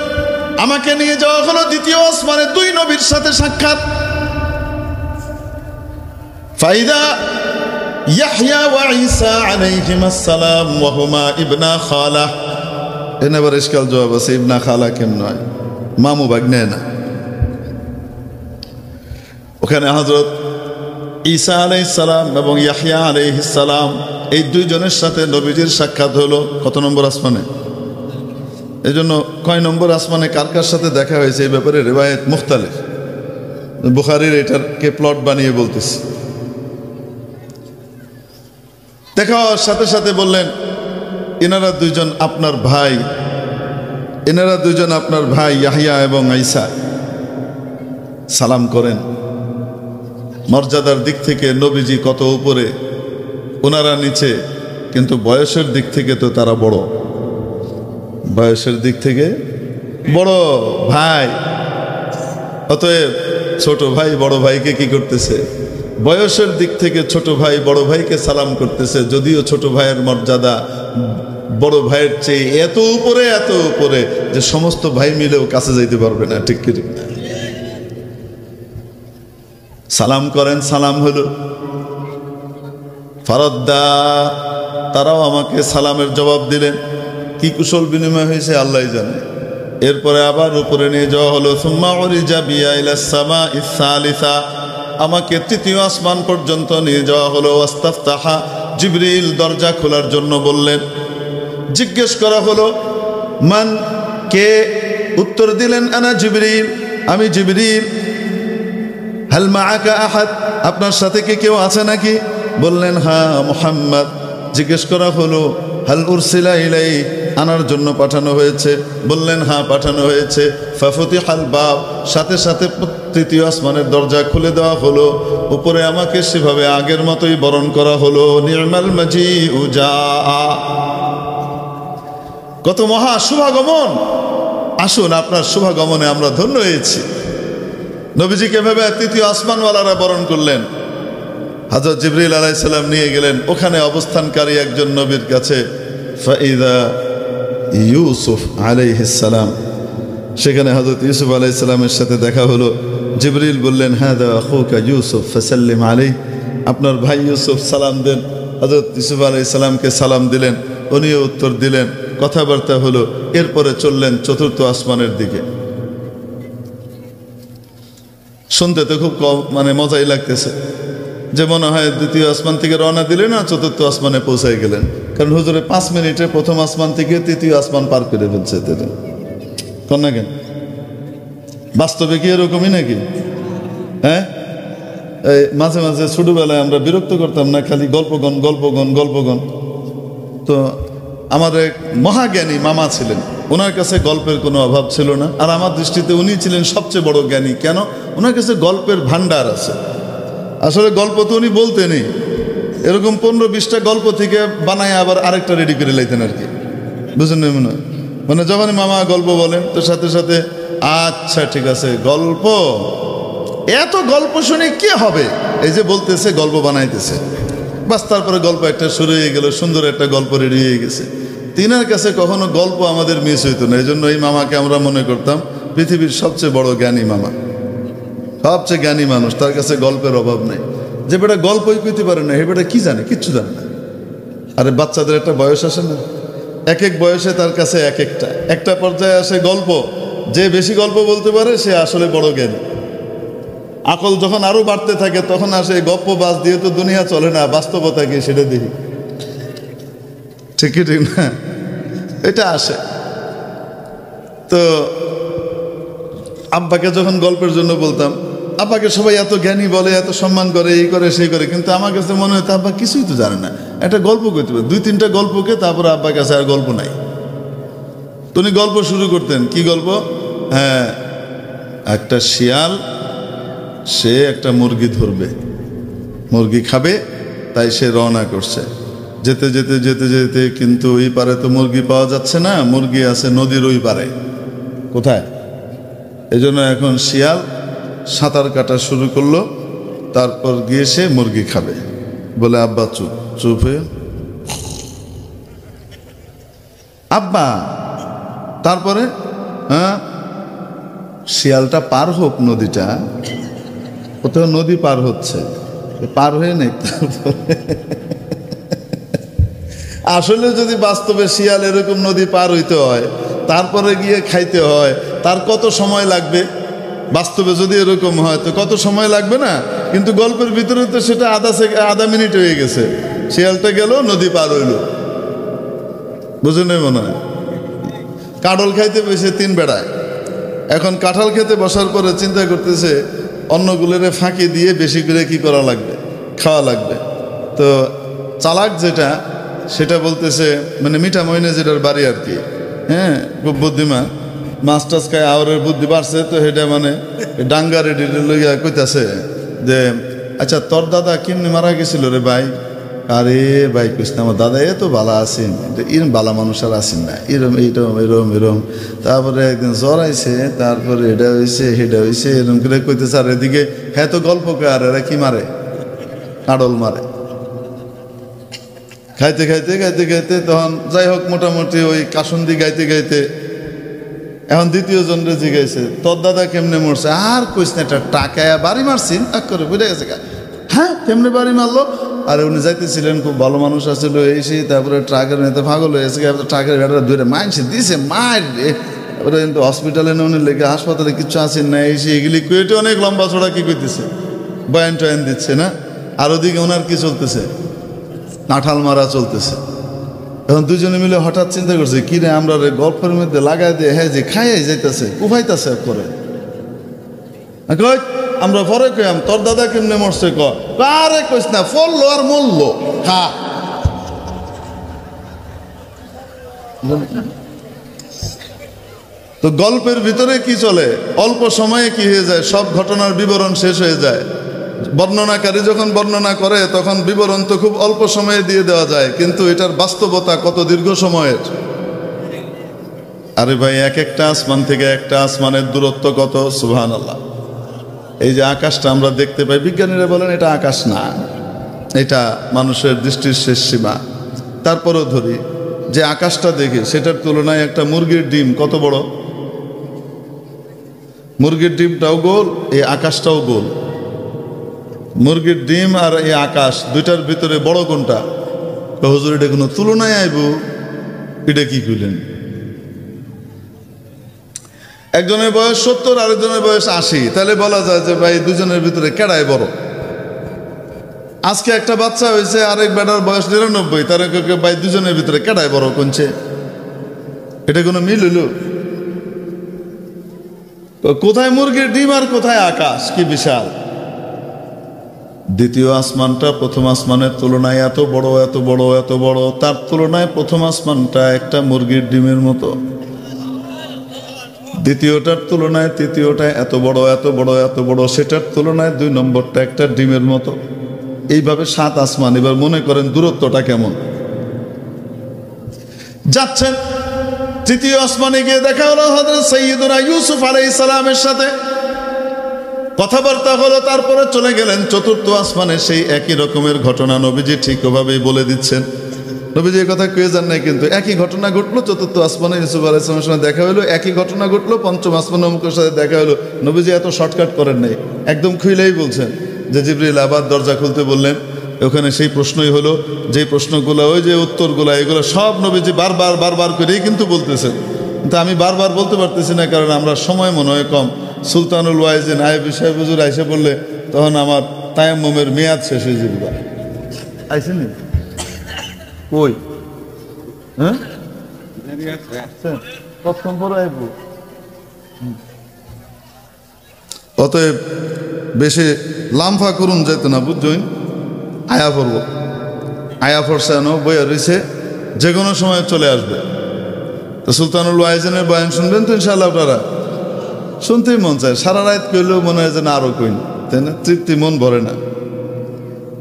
আমাকে নিয়ে যাওয়া হলো দ্বিতীয় আসমানে, দুই নবীর সাথে সাক্ষাৎ। ফাইদা ইয়াহইয়া ওয়া ঈসা আলাইহিমাস সালাম ওয়া হুমা ইবনা খালা। এনে আবার ইশকাল জবাব আছে, ইবনা খালা কেন নয়, মামু ভাগ্নে না। ওখানে হযরত ঈসা আলাইহিস সালাম এবং ইয়াহইয়া আলাইহিস সালাম, এই দুইজনের সাথে নবীজির সাক্ষাৎ হলো কত নম্বর আসমানে? এই জন্য কয় নম্বর আসমানে কার কার সাথে দেখা হয়েছে এই ব্যাপারে রিওয়ায়াত মুখতালিফ। বুখারীর এটাকে প্লট বানিয়ে বলতেছি। দেখা হওয়ার সাথে সাথে বললেন, এনারা দুইজন আপনার ভাই, এনারা দুইজন আপনার ভাই ইয়াহইয়া এবং ঈসা, সালাম করেন। মর্যাদার দিক থেকে নবীজি কত উপরে, ওনারা নিচে, কিন্তু বয়সের দিক থেকে তো তারা বড়, বয়সের দিক থেকে বড় ভাই। অতএব ছোট ভাই বড় ভাইকে কি করতেছে? বয়সের দিক থেকে ছোট ভাই বড় ভাইকে সালাম করতেছে, যদিও ছোট ভাইয়ের মর্যাদা বড় ভাইয়ের চেয়ে এত উপরে যে সমস্ত ভাই মিলেও কাছে যাইতে পারবে না। ঠিক কি ঠিক না? সালাম করেন, সালাম হলো। ফারাদ্দা, তারাও আমাকে সালামের জবাব দিলেন। কি কুশল বিনিময় হয়েছে আল্লাহ জানে। এরপরে আবার উপরে নিয়ে যাওয়া হলো। সুম্মা উরিজা বিয়া ইলাস সামাইস সালিসা, আমাকে তৃতীয় আসমান পর্যন্ত নিয়ে যাওয়া হলো। ওয়াস্তাফতাহা, জিবরিল দরজা খোলার জন্য বললেন। জিজ্ঞেস করা হলো মান, কে? উত্তর দিলেন আনা জিবরিল, আমি জিবরিল। হাল মাআকা আহাদ, আপনার সাথে কি কেউ আছে নাকি? বললেন হ্যাঁ মুহাম্মদ। জিজ্ঞেস করা হলো হাল উরসিলা ইলাই, আনার জন্য পাঠানো হয়েছে? বললেন হ্যাঁ পাঠানো হয়েছে। ফাফতিহাল বাব, সাথে সাথে তৃতীয় আসমানের দরজা খুলে দেওয়া হলো। উপরে আমাকে সেভাবে আগের মতোই বরণ করা হলো। নি'মাল মাজিউ জাআ, কত মহা শুভাগমন! আসুন, আপনার শুভাগমনে আমরা ধন্য হয়েছি। নবীজিকে ভেবে তৃতীয় আসমানওয়ালারা বরণ করলেন। হযরত জিবরিল আলাইহিস সালাম নিয়ে গেলেন ওখানে অবস্থানকারী একজন নবীর কাছে। ফাইদা ইউসুফ আলাইহিস সালাম, সেখানে হযরত ইউসুফ আলাইহিস সালামের সাথে দেখা হলো। জিবরিল বললেন হাদা আখুকা ইউসুফ ফাসাল্লিম আলাইহি, আপনার ভাই ইউসুফ, সালাম দেন। হযরত ইউসুফ আলাইহিস সালামকে সালাম দিলেন, উনিও উত্তর দিলেন, কথাবার্তা হলো। এরপরে চললেন চতুর্থ আসমানের দিকে। শুনতে তো খুব মানে মজাই লাগতেছে, যে মনে হয় দ্বিতীয় আসমান থেকে রওনা দিলেন না চতুর্থ আসমানে পৌঁছায় গেলেন। কারণ হুজুরে 5 মিনিটে প্রথম আসমান থেকে তৃতীয় আসমান পার করে ফেলছে। কোন না কেন? বাস্তবে কি এরকমই নাকি? হ্যাঁ, এই মাঝে মাঝে ছোটবেলায় আমরা বিরক্ত করতাম না, খালি গল্পগণ গল্পগণ গল্পগণ। তো আমাদের এক মহাজ্ঞানী মামা ছিলেন, ওনার কাছে গল্পের কোনো অভাব ছিল না। আর আমার দৃষ্টিতে উনি ছিলেন সবচেয়ে বড় জ্ঞানী। কেন? ওনার কাছে গল্পের ভান্ডার আছে। আসলে গল্প তো উনি বলতেনই, এরকম 15-20টা গল্প থেকে বানায় আবার আরেকটা রেডি করে লাইতেন আর কি, বুঝলেন? মনে হয় মানে যখন মামা গল্প বলেন তো সাথে সাথে আচ্ছা ঠিক আছে, গল্প, এত গল্প শুনে কি হবে, এই যে বলতেছে গল্প বানাইতেছে, বাস তারপরে গল্প একটা শুরু হয়ে গেল, সুন্দর একটা গল্প রেডি হয়ে গেছে। তিনার কাছে কখনো গল্প আমাদের মিস হইতো না। এই জন্য এই মামাকে আমরা মনে করতাম পৃথিবীর সবচেয়ে বড় জ্ঞানী মামা, সবচেয়ে জ্ঞানী মানুষ। তার কাছে গল্পের অভাব নেই। যে বেটা গল্পই কইতে পারে না, হে বেটা কি জানে? কিচ্ছু জানে না। আরে বাচ্চাদের একটা বয়স আসে না, এক এক বয়সে তার কাছে এক একটা পর্যায়ে আসে গল্প। যে বেশি গল্প বলতে পারে সে আসলে বড় জ্ঞানী। আকল যখন আরো বাড়তে থাকে তখন আসে গপ্প বাস দিয়ে তো দুনিয়া চলে না, বাস্তবতা কি সেটা দেখি, ঠিক ঠিক না? এটা আসে। তো আব্বাকে যখন গল্পের জন্য বলতাম, আব্বাকে সবাই এত জ্ঞানী বলে, এত সম্মান করে, এই করে সেই করে, কিন্তু আমার কাছে মনে হতো আব্বা কিছুই তো জানে না। একটা গল্প করতে পারে, 2-3টা গল্পকে, তারপরে আব্বার কাছে আর গল্প নাই। তো উনি গল্প শুরু করতেন। কি গল্প? হ্যাঁ, একটা শিয়াল, সে একটা মুরগি ধরবে, মুরগি খাবে, তাই সে রওনা করছে। যেতে যেতে যেতে যেতে কিন্তু ওই পারে তো মুরগি পাওয়া যাচ্ছে না, মুরগি আছে নদীর ওই পারে। কোথায়? এই জন্য এখন শিয়াল সাঁতার কাটা শুরু করলো, তারপর গিয়ে সে মুরগি খাবে। বলে আব্বা চুপ, চুপ হয়ে আব্বা, তারপরে হ্যাঁ শিয়ালটা পার হোক নদীটা, কোথাও নদী পার হচ্ছে, পার হয়ে নেই। আসলে যদি বাস্তবে শিয়াল এরকম নদী পার হইতে হয়, তারপরে গিয়ে খাইতে হয়, তার কত সময় লাগবে? বাস্তবে যদি এরকম হয় তো কত সময় লাগবে না? কিন্তু গল্পের ভিতরে তো সেটা আধা মিনিট হয়ে গেছে। শিয়ালটা গেল, নদী পার হইল, বুঝে নেই মনে হয়। কাঁঠাল খাইতে বসে 3 বেড়ায়। এখন কাঁঠাল খেতে বসার পরে চিন্তা করতেছে অন্যগুলোরে ফাঁকি দিয়ে বেশি করে কি করা লাগবে, খাওয়া লাগবে। তো চালাক যেটা, সেটা বলতেছে, মানে মিঠা মইনে যেটার বাড়ি আর কি, হ্যাঁ, খুব বুদ্ধিমান, মাছ টাছ খায়, আওয়ারের বুদ্ধি বাড়ছে। তো সেটা মানে ডাঙ্গা রেডি লইয়া কইতাছে যে আচ্ছা তোর দাদা কেমনি মারা গেছিল রে ভাই? আরে ভাই কৃষ্ণ, আমার দাদা এ তো বালা আছেন, এরম বালা মানুষ আর আসেন না, এরম এইরম এরম এরম। তারপরে একদিন জ্বর আইছে, তারপরে এটা হয়েছে সেটা হয়েছে, এরম করে কইতেছে। আর এদিকে হ্যাঁ তো গল্প কে, আর এরা কি মারে? কাঁড়ল মারে। খাইতে খাইতে খাইতে খাইতে তখন যাই হোক মোটামুটি ওই কাসন্দি গাইতে গাইতে এখন দ্বিতীয় জনরে জিগাইছে তোর দাদা কেমনে মরছে? আর কইস না, একটা টাকায় বাড়ি মারছিন এক করে বুঝে গেছে। হ্যাঁ কেমনে বাড়ি মারলো? আর উনি যাইতেছিলেন, খুব ভালো মানুষ আসছিল, এসে তারপরে ট্রাকের নেতে পাগল হয়েছে, ট্রাকের ভেড়া ধরে মাইনছে দিছে মার। তারপরে কিন্তু হসপিটালে উনি লেগে হাসপাতালে কিচ্ছু আসেন না, এসে এগুলি কুয়েটে অনেক লম্বা ছড়া কি করতেছে, বয়ান টয়ান দিচ্ছে না। আর ওদিকে ওনার কি চলতেছে? কাঁঠাল মারা চলতেছে। এখন দুজনে মিলে হঠাৎ চিন্তা করছে কি রে আমরা রে গল্পের মধ্যে লাগাই দিয়ে হ্যাঁ যে খাইয়াই যাইতেছে কুফাইতেছে করে আমরা পরে কইম তোর দাদা কেমনে মরছে কারে কইস না ফললো আর মরল হ্যাঁ। তো গল্পের ভিতরে কি চলে, অল্প সময়ে কি হয়ে যায়, সব ঘটনার বিবরণ শেষ হয়ে যায়। বর্ণনাকারী যখন বর্ণনা করে তখন বিবরণ তো খুব অল্প সময়ে দিয়ে দেওয়া যায়, কিন্তু এটার বাস্তবতা কত দীর্ঘ সময়ের। আরে ভাই, এক একটা আসমান থেকে একটা আসমানের দূরত্ব কত, সুবহানাল্লাহ। এই যে আকাশটা আমরা দেখতে পাই, বিজ্ঞানীরা বলেন এটা আকাশ না, এটা মানুষের দৃষ্টির শেষ সীমা। তারপরেও ধরি যে আকাশটা দেখে সেটার তুলনায় একটা মুরগির ডিম কত বড়। মুরগির ডিমটাও গোল, এই আকাশটাও গোল। মুরগির ডিম আর এই আকাশ দুইটার ভিতরে বড় কোনটা? হুজুর এটা কোনো তুলনায় আইব, এটা কি কইলেন? একজনের বয়স 70, আরেকজনের বয়স 80, তাহলে বলা যায় যে ভাই দুজনের ভিতরে কেডাই বড়? আজকে একটা বাচ্চা হয়েছে, আরেক বেটার বয়স 99, তার ভাই দুজনের ভিতরে কেডাই বড় কোনছে? এটা কোনো মিল হইল? কোথায় মুরগির ডিম আর কোথায় আকাশ? কি বিশাল! দ্বিতীয় আসমানটা প্রথম আসমানের তুলনায় এত বড়, এত বড়, এত বড়, তার তুলনায় প্রথম আসমানটা একটা মুরগির ডিমের মতো। দ্বিতীয়টার তুলনায় তৃতীয়টা এত বড়, এত বড়, এত বড়, সেটার তুলনায় 2 নম্বরটা একটা ডিমের মতো। এইভাবে 7 আসমান। এবার মনে করেন দূরত্বটা কেমন। যাচ্ছেন, তৃতীয় আসমানে গিয়ে দেখা হলো হযরত সাইয়্যিদুনা ইউসুফ আলাইহিস সালামের সাথে, কথাবার্তা হলো। তারপরে চলে গেলেন চতুর্থ আসমানে। সেই একই রকমের ঘটনা নবীজি ঠিক ওভাবেই বলে দিচ্ছেন। নবীজি এই কথা কেউ জান নাই, কিন্তু একই ঘটনা ঘটলো চতুর্থ আসমানে ইউসুফ আলাইহিস সালামের সঙ্গে দেখা হলো, একই ঘটনা ঘটলো পঞ্চম আসমানে অমুকের সাথে দেখা হলো। নবীজি এত শর্টকাট করেন নাই, একদম খুইলেই বলছেন যে জিবরিল আবার দরজা খুলতে বললেন। ওখানে সেই প্রশ্নই হলো, যে প্রশ্নগুলো, ওই যে উত্তরগুলো, এগুলো সব নবীজি বারবার করেই কিন্তু বলতেছেন। কিন্তু আমি বারবার বলতে পারতেছি না, কারণ আমরা সময় মনে হয় কম। সুলতানুল ওয়াইজিন আইবি সাহেব হুজুর আইসে বললে তখন আমার তায়াম্মুমের মেয়াদ শেষ হয়ে যাবে। আইসেনি কই? হ্যাঁ, কতক্ষণ পরে আইব? অতএব বেশি লামফা করুন যেত না, বুঝছই। আয়া পড়ব, আয়া ফরসানো বইয়া রয়েছে, যে কোনো সময় চলে আসবে। তো সুলতানুল ওয়াইজিনের বয়ান শুনবেন তো ইনশাআল্লাহ আপনারা? শুনতেই মন চায়, সারা রাত কইলেও মনে হয় যে না আরো কইন, তাই না? তৃপ্তি মন ভরে না।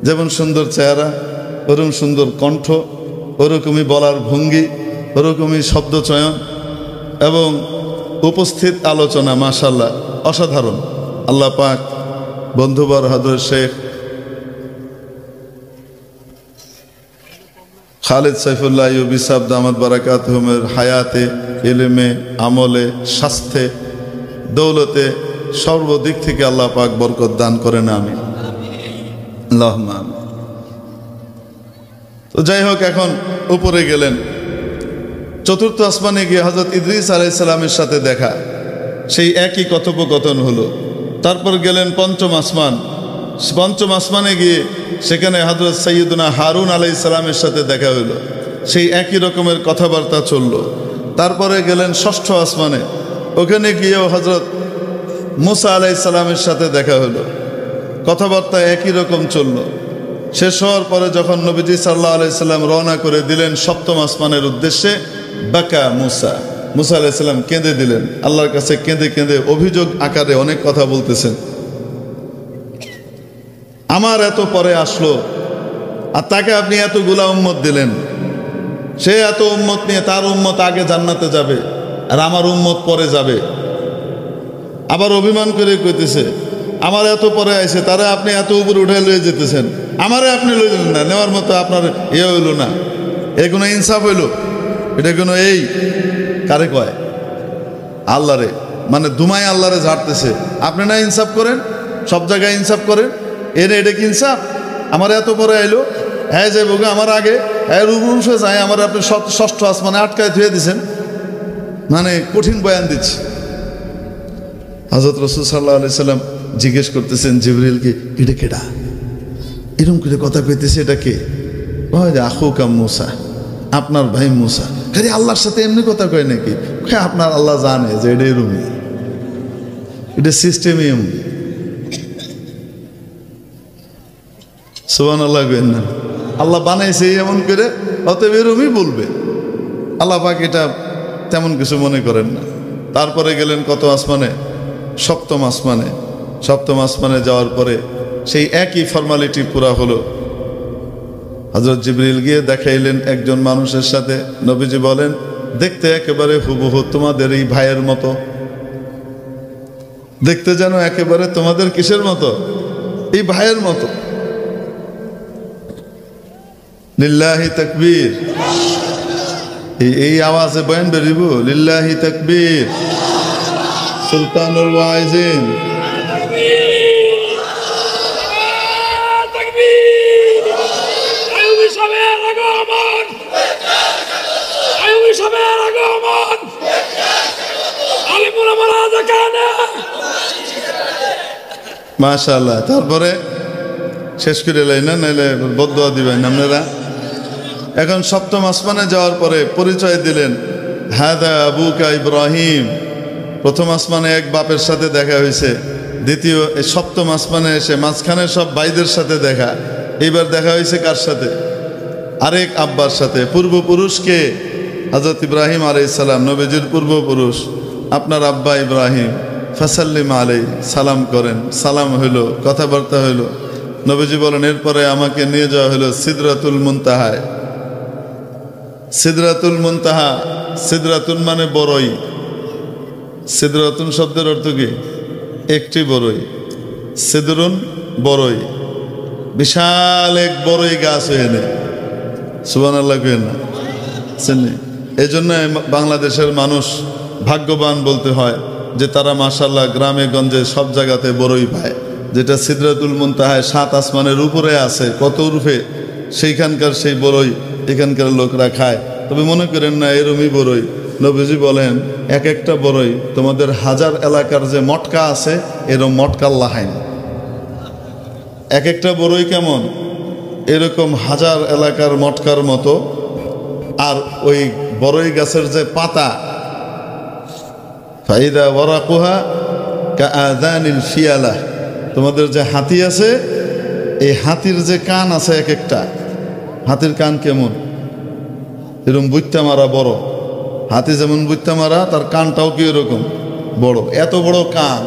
যেমন সুন্দর চেহারা, ওরকম সুন্দর কণ্ঠ, ওরকমই বলার ভঙ্গি, ওরকমই শব্দ চয়ন এবং উপস্থিত আলোচনা, মাশাআল্লাহ অসাধারণ। আল্লাহ পাক বন্ধুবর হযরত শেখ খালিদ সাইফুল্লাহ আইয়ুবী সাহেব দামাত বারাকাতুহুমের হায়াতে, ইলমে, আমলে, স্বাস্থ্যে, দৌলতে, সর্বদিক থেকে আল্লাহ পাক বরকত দান করেন, আমিন আল্লাহুম্মা আমিন। তো যাই হোক, এখন উপরে গেলেন, চতুর্থ আসমানে গিয়ে হযরত ইদ্রিস আলাইহিস সালামের সাথে দেখা, সেই একই কথোপকথন হলো। তারপর গেলেন পঞ্চম আসমান। পঞ্চম আসমানে গিয়ে সেখানে হযরত সাইয়্যিদুনা হারুন আলাইহিস সালামের সাথে দেখা হলো, সেই একই রকমের কথাবার্তা চলল। তারপরে গেলেন ষষ্ঠ আসমানে, ওখানে গিয়েও হযরত মুসা আলাইহিস সালামের সাথে দেখা হলো, কথাবার্তা একই রকম চলল। শেষ হওয়ার পরে যখন নবীজি সাল্লাল্লাহু আলাইহি সাল্লাম রওনা করে দিলেন সপ্তম আসমানের উদ্দেশ্যে, বাকা মুসা, মুসা আলাইহিস সালাম কেঁদে দিলেন, আল্লাহর কাছে কেঁদে কেঁদে অভিযোগ আকারে অনেক কথা বলতেছেন। আমার এত পরে আসলো, আর তাকে আপনি এতগুলা উম্মত দিলেন, সে এত উম্মত নিয়ে, তার উম্মত আগে জান্নাতে যাবে আর আমার উম্মত পরে যাবে। আবার অভিমান করে কইতেছে, আমার এত পরে আইছে, তারা আপনি এত উপরে উঠে লয়ে যেতেছেন, আমারে আপনি লইলেন না, নেওয়ার মতো আপনার ইয়ে হইল না। এ কোনো ইনসাফ হইল? এটা কোনো এই কারে কয়? আল্লাহরে, মানে দুমায় আল্লাহরে ঝাড়তেছে। আপনি না ইনসাফ করেন, সব জায়গায় ইনসাফ করেন, এটা কি ইনসাফ? আমার এত পরে আইলো, হ্যাঁ যাইব গো আমার আগে, হ্যাঁ রুবুসে যায়, আমার আপনি ষষ্ঠ আসমানে আটকায় ধুয়ে দিছেন, মানে কঠিন বয়ান দিচ্ছে। হযরত রাসূল সাল্লাল্লাহু আলাইহি সাল্লাম জিজ্ঞেস করতেছেন জিবরিলকে, এটা কেডা? এরকম করে কথা কইতেছে, এটা কে? ওই যে আখুকা মুসা, আপনার ভাই মুসা। আরে আল্লাহর সাথে এমনি কথা কয় নাকি? আপনার আল্লাহ জানে যে এটা এরকমই, এটা সিস্টেমই এমন। সুবহানাল্লাহ কইেন না? আল্লাহ বানাইছে এমন করে, অতএব এরকমই বলবে। আল্লাহ পাক এটা তেমন কিছু মনে করেন না। তারপরে গেলেন কত আসমানে? সপ্তম আসমানে। সপ্তম আসমানে যাওয়ার পরে সেই একই ফর্মালিটি পুরা হলো। হযরত জিবরিল গিয়ে দেখাইলেন একজন মানুষের সাথে। নবীজি বলেন, দেখতে একেবারে হুবহু তোমাদের এই ভাইয়ের মতো, দেখতে যেন একেবারে তোমাদের কিসের মতো? এই ভাইয়ের মতো। লিল্লাহি তাকবীর। এই আওয়াজে বয়ান বেরিব, লিল্লাহি তাকবীর। সুলতানুল ওয়াইজিন। মাশাআল্লাহ। তারপরে শেষ করে লাইনা, নাইলে বদদুয়া দিবেন আপনারা। এখন সপ্তম আসমানে যাওয়ার পরে পরিচয় দিলেন, হাদা আবুকা ইব্রাহিম। প্রথম আসমানে এক বাপের সাথে দেখা হয়েছে, দ্বিতীয় সপ্তম আসমানে এসে মাঝখানে সব ভাইদের সাথে দেখা। এইবার দেখা হয়েছে কার সাথে? আরেক আব্বার সাথে। পূর্বপুরুষকে হযরত ইব্রাহিম আলাইহিস সালাম, নবীজির পূর্বপুরুষ আপনার আব্বা ইব্রাহিম। ফাসাল্লিম আলাইহি, সালাম করেন। সালাম হইল, কথাবার্তা হইল। নবীজি বলেন, এরপরে আমাকে নিয়ে যাওয়া হলো সিদরাতুল মুনতাহায়। সিদরাতুল মুনতাহা, সিদরাতুল মানে বড়ই। সিদরাতুন শব্দের অর্থ কি? একটি বড়ই। সিদরুন বড়ই, বিশাল এক বড়ই গাছ হয়ে নেই। সুবহানাল্লাহ কইেন না? এই জন্য বাংলাদেশের মানুষ ভাগ্যবান বলতে হয় যে তারা মাশাআল্লাহ গ্রামে গঞ্জে সব জায়গাতে বড়ই পায়। যেটা সিদরাতুল মুনতাহায় 7 আসমানের উপরে আছে, কত রূপে, সেইখানকার সেই বড়ই এখানকার লোকরা খায়। তবে মনে করেন না এরমই বড়ই। নবীজি বলেন, এক একটা বড়ই তোমাদের 1000 এলাকার যে মটকা আছে এরকম মটকা আল্লাহ খায় না। এক একটা বড়ই কেমন? এরকম 1000 এলাকার মটকার মতো। আর ওই বড়ই গাছের যে পাতা, ফাইদা ওয়ারাকুহা কাআযানিল ফিয়ালা, তোমাদের যে হাতি আছে, এই হাতির যে কান আছে, এক একটা হাতির কান কেমন? এরকম বুইত্তা মারা বড়। হাতি যেমন বুইত্তা মারা, তার কানটাও কি এরকম বড়। এত বড় কান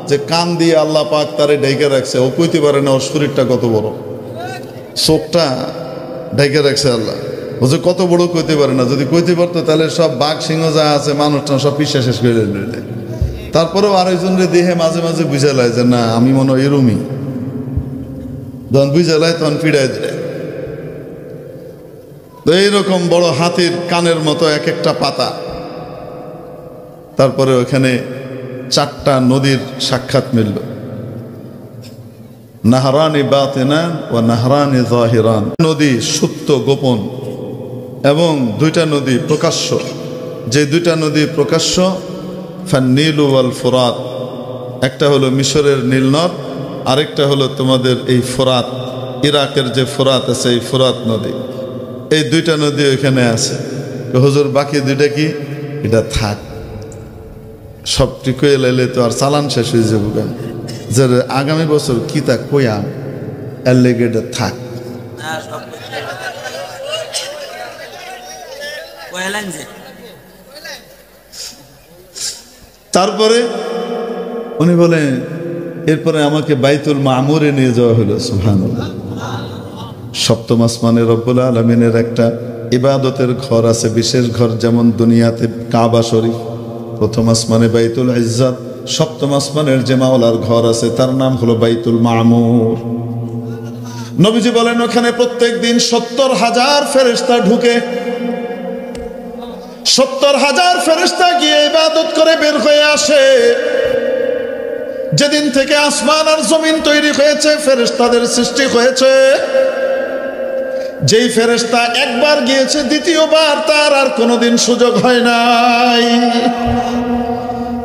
যে কান দিয়ে আল্লাহ পাক তারে ঢেকে রাখছে। ও কইতে পারে না ওর শরীরটা কত বড়, চোখটা ঢেকে রাখছে আল্লাহ। ও যে কত বড় কইতে পারে না। যদি কইতে পারতো তাহলে সব বাঘ সিংহ যা আছে মানুষটা সব পিসা শেষ করে দিলে। তারপরেও আরেকজনের দেহে মাঝে মাঝে বুঝে লায় যে না আমি মনে হয় এরুমি। যখন বুঝে লায় তখন পিড়াই দেয়। তো এইরকম বড় হাতির কানের মতো এক একটা পাতা। তারপরে ওখানে 4টা নদীর সাক্ষাৎ মিলল। নাহরানি বাতিনান ও নাহরানি যাহিরান। নদী সুপ্ত গোপন এবং 2টা নদী প্রকাশ্য। যে 2টা নদী প্রকাশ্য, ফান্নীলু ওয়াল ফুরাত। একটা হলো মিশরের নীলনদ, আরেকটা হলো তোমাদের এই ফুরাত, ইরাকের যে ফুরাত আছে, এই ফুরাত নদী। এই 2টা নদী ওইখানে আছে। হুজুর বাকি 2টা কি? এটা থাক, সব ঠিক হয়ে লাইলে তো আর চালান শেষ হয়ে যাবো। কেন যে আগামী বছর কি তা কইয়াম, এর লেগে এটা থাক। তারপরে উনি বলেন, এরপরে আমাকে বাইতুল মামুরে নিয়ে যাওয়া হলো। সুবহানাল্লাহ। সপ্তম আসমানে রব্বুল আলামিনের একটা ইবাদতের ঘর আছে, বিশেষ ঘর। যেমন দুনিয়াতে কাবা শরীফ, প্রথম আসমানে বাইতুল ইজ্জত, সপ্তম আসমানের যে মাওলার ঘর আছে তার নাম হলো বাইতুল মামুর। নবীজি বলেন, ওখানে প্রত্যেক দিন 70,000 ফেরেশতা ঢুকে। 70,000 ফেরেশতা গিয়ে ইবাদত করে বের হয়ে আসে। যেদিন থেকে আসমান আর জমিন তৈরি হয়েছে, ফেরেশতাদের সৃষ্টি হয়েছে, যেই ফেরেশতা একবার গিয়েছে, দ্বিতীয়বার তার আর কোনোদিন সুযোগ হয় নাই।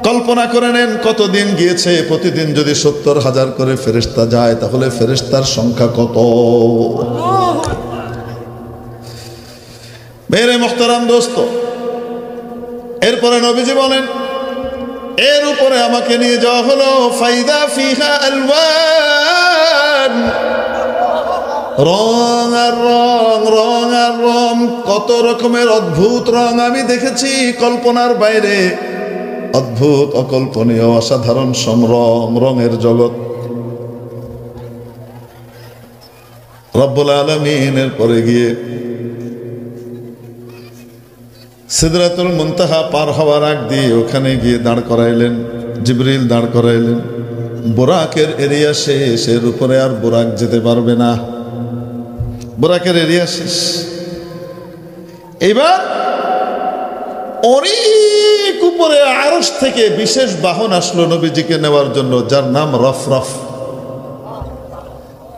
কল্পনা করে নেন কতদিন গিয়েছে। প্রতিদিন যদি 70,000 করে ফেরেশতা যায়, তাহলে ফেরেশতার সংখ্যা কত? মেরে মোহতারাম দোস্ত, এরপরে নবীজি বলেন, এর উপরে আমাকে নিয়ে যাওয়া হলো, ফাইদা ফিহা আলওয়ান, রং আর রং, রং আর রং, কত রকমের অদ্ভুত রং আমি দেখেছি কল্পনার বাইরে, অদ্ভুত অকল্পনীয় অসাধারণ সমরং রঙের জগৎ। রব্বুল আলামিনের পরে গিয়ে সিদরাতুল মুনতাহা পার হওয়ার আগ দিয়ে ওখানে গিয়ে দাঁড় করাইলেন, জিবরিল দাঁড় করাইলেন। বোরাকের এরিয়া শেষ, এর উপরে আর বোরাক যেতে পারবে না, বোরাকের এরিয়া শেষ। এবার অনেক উপরে আরশ থেকে বিশেষ বাহন আসলো নবীজিকে নেওয়ার জন্য, যার নাম রফরফ।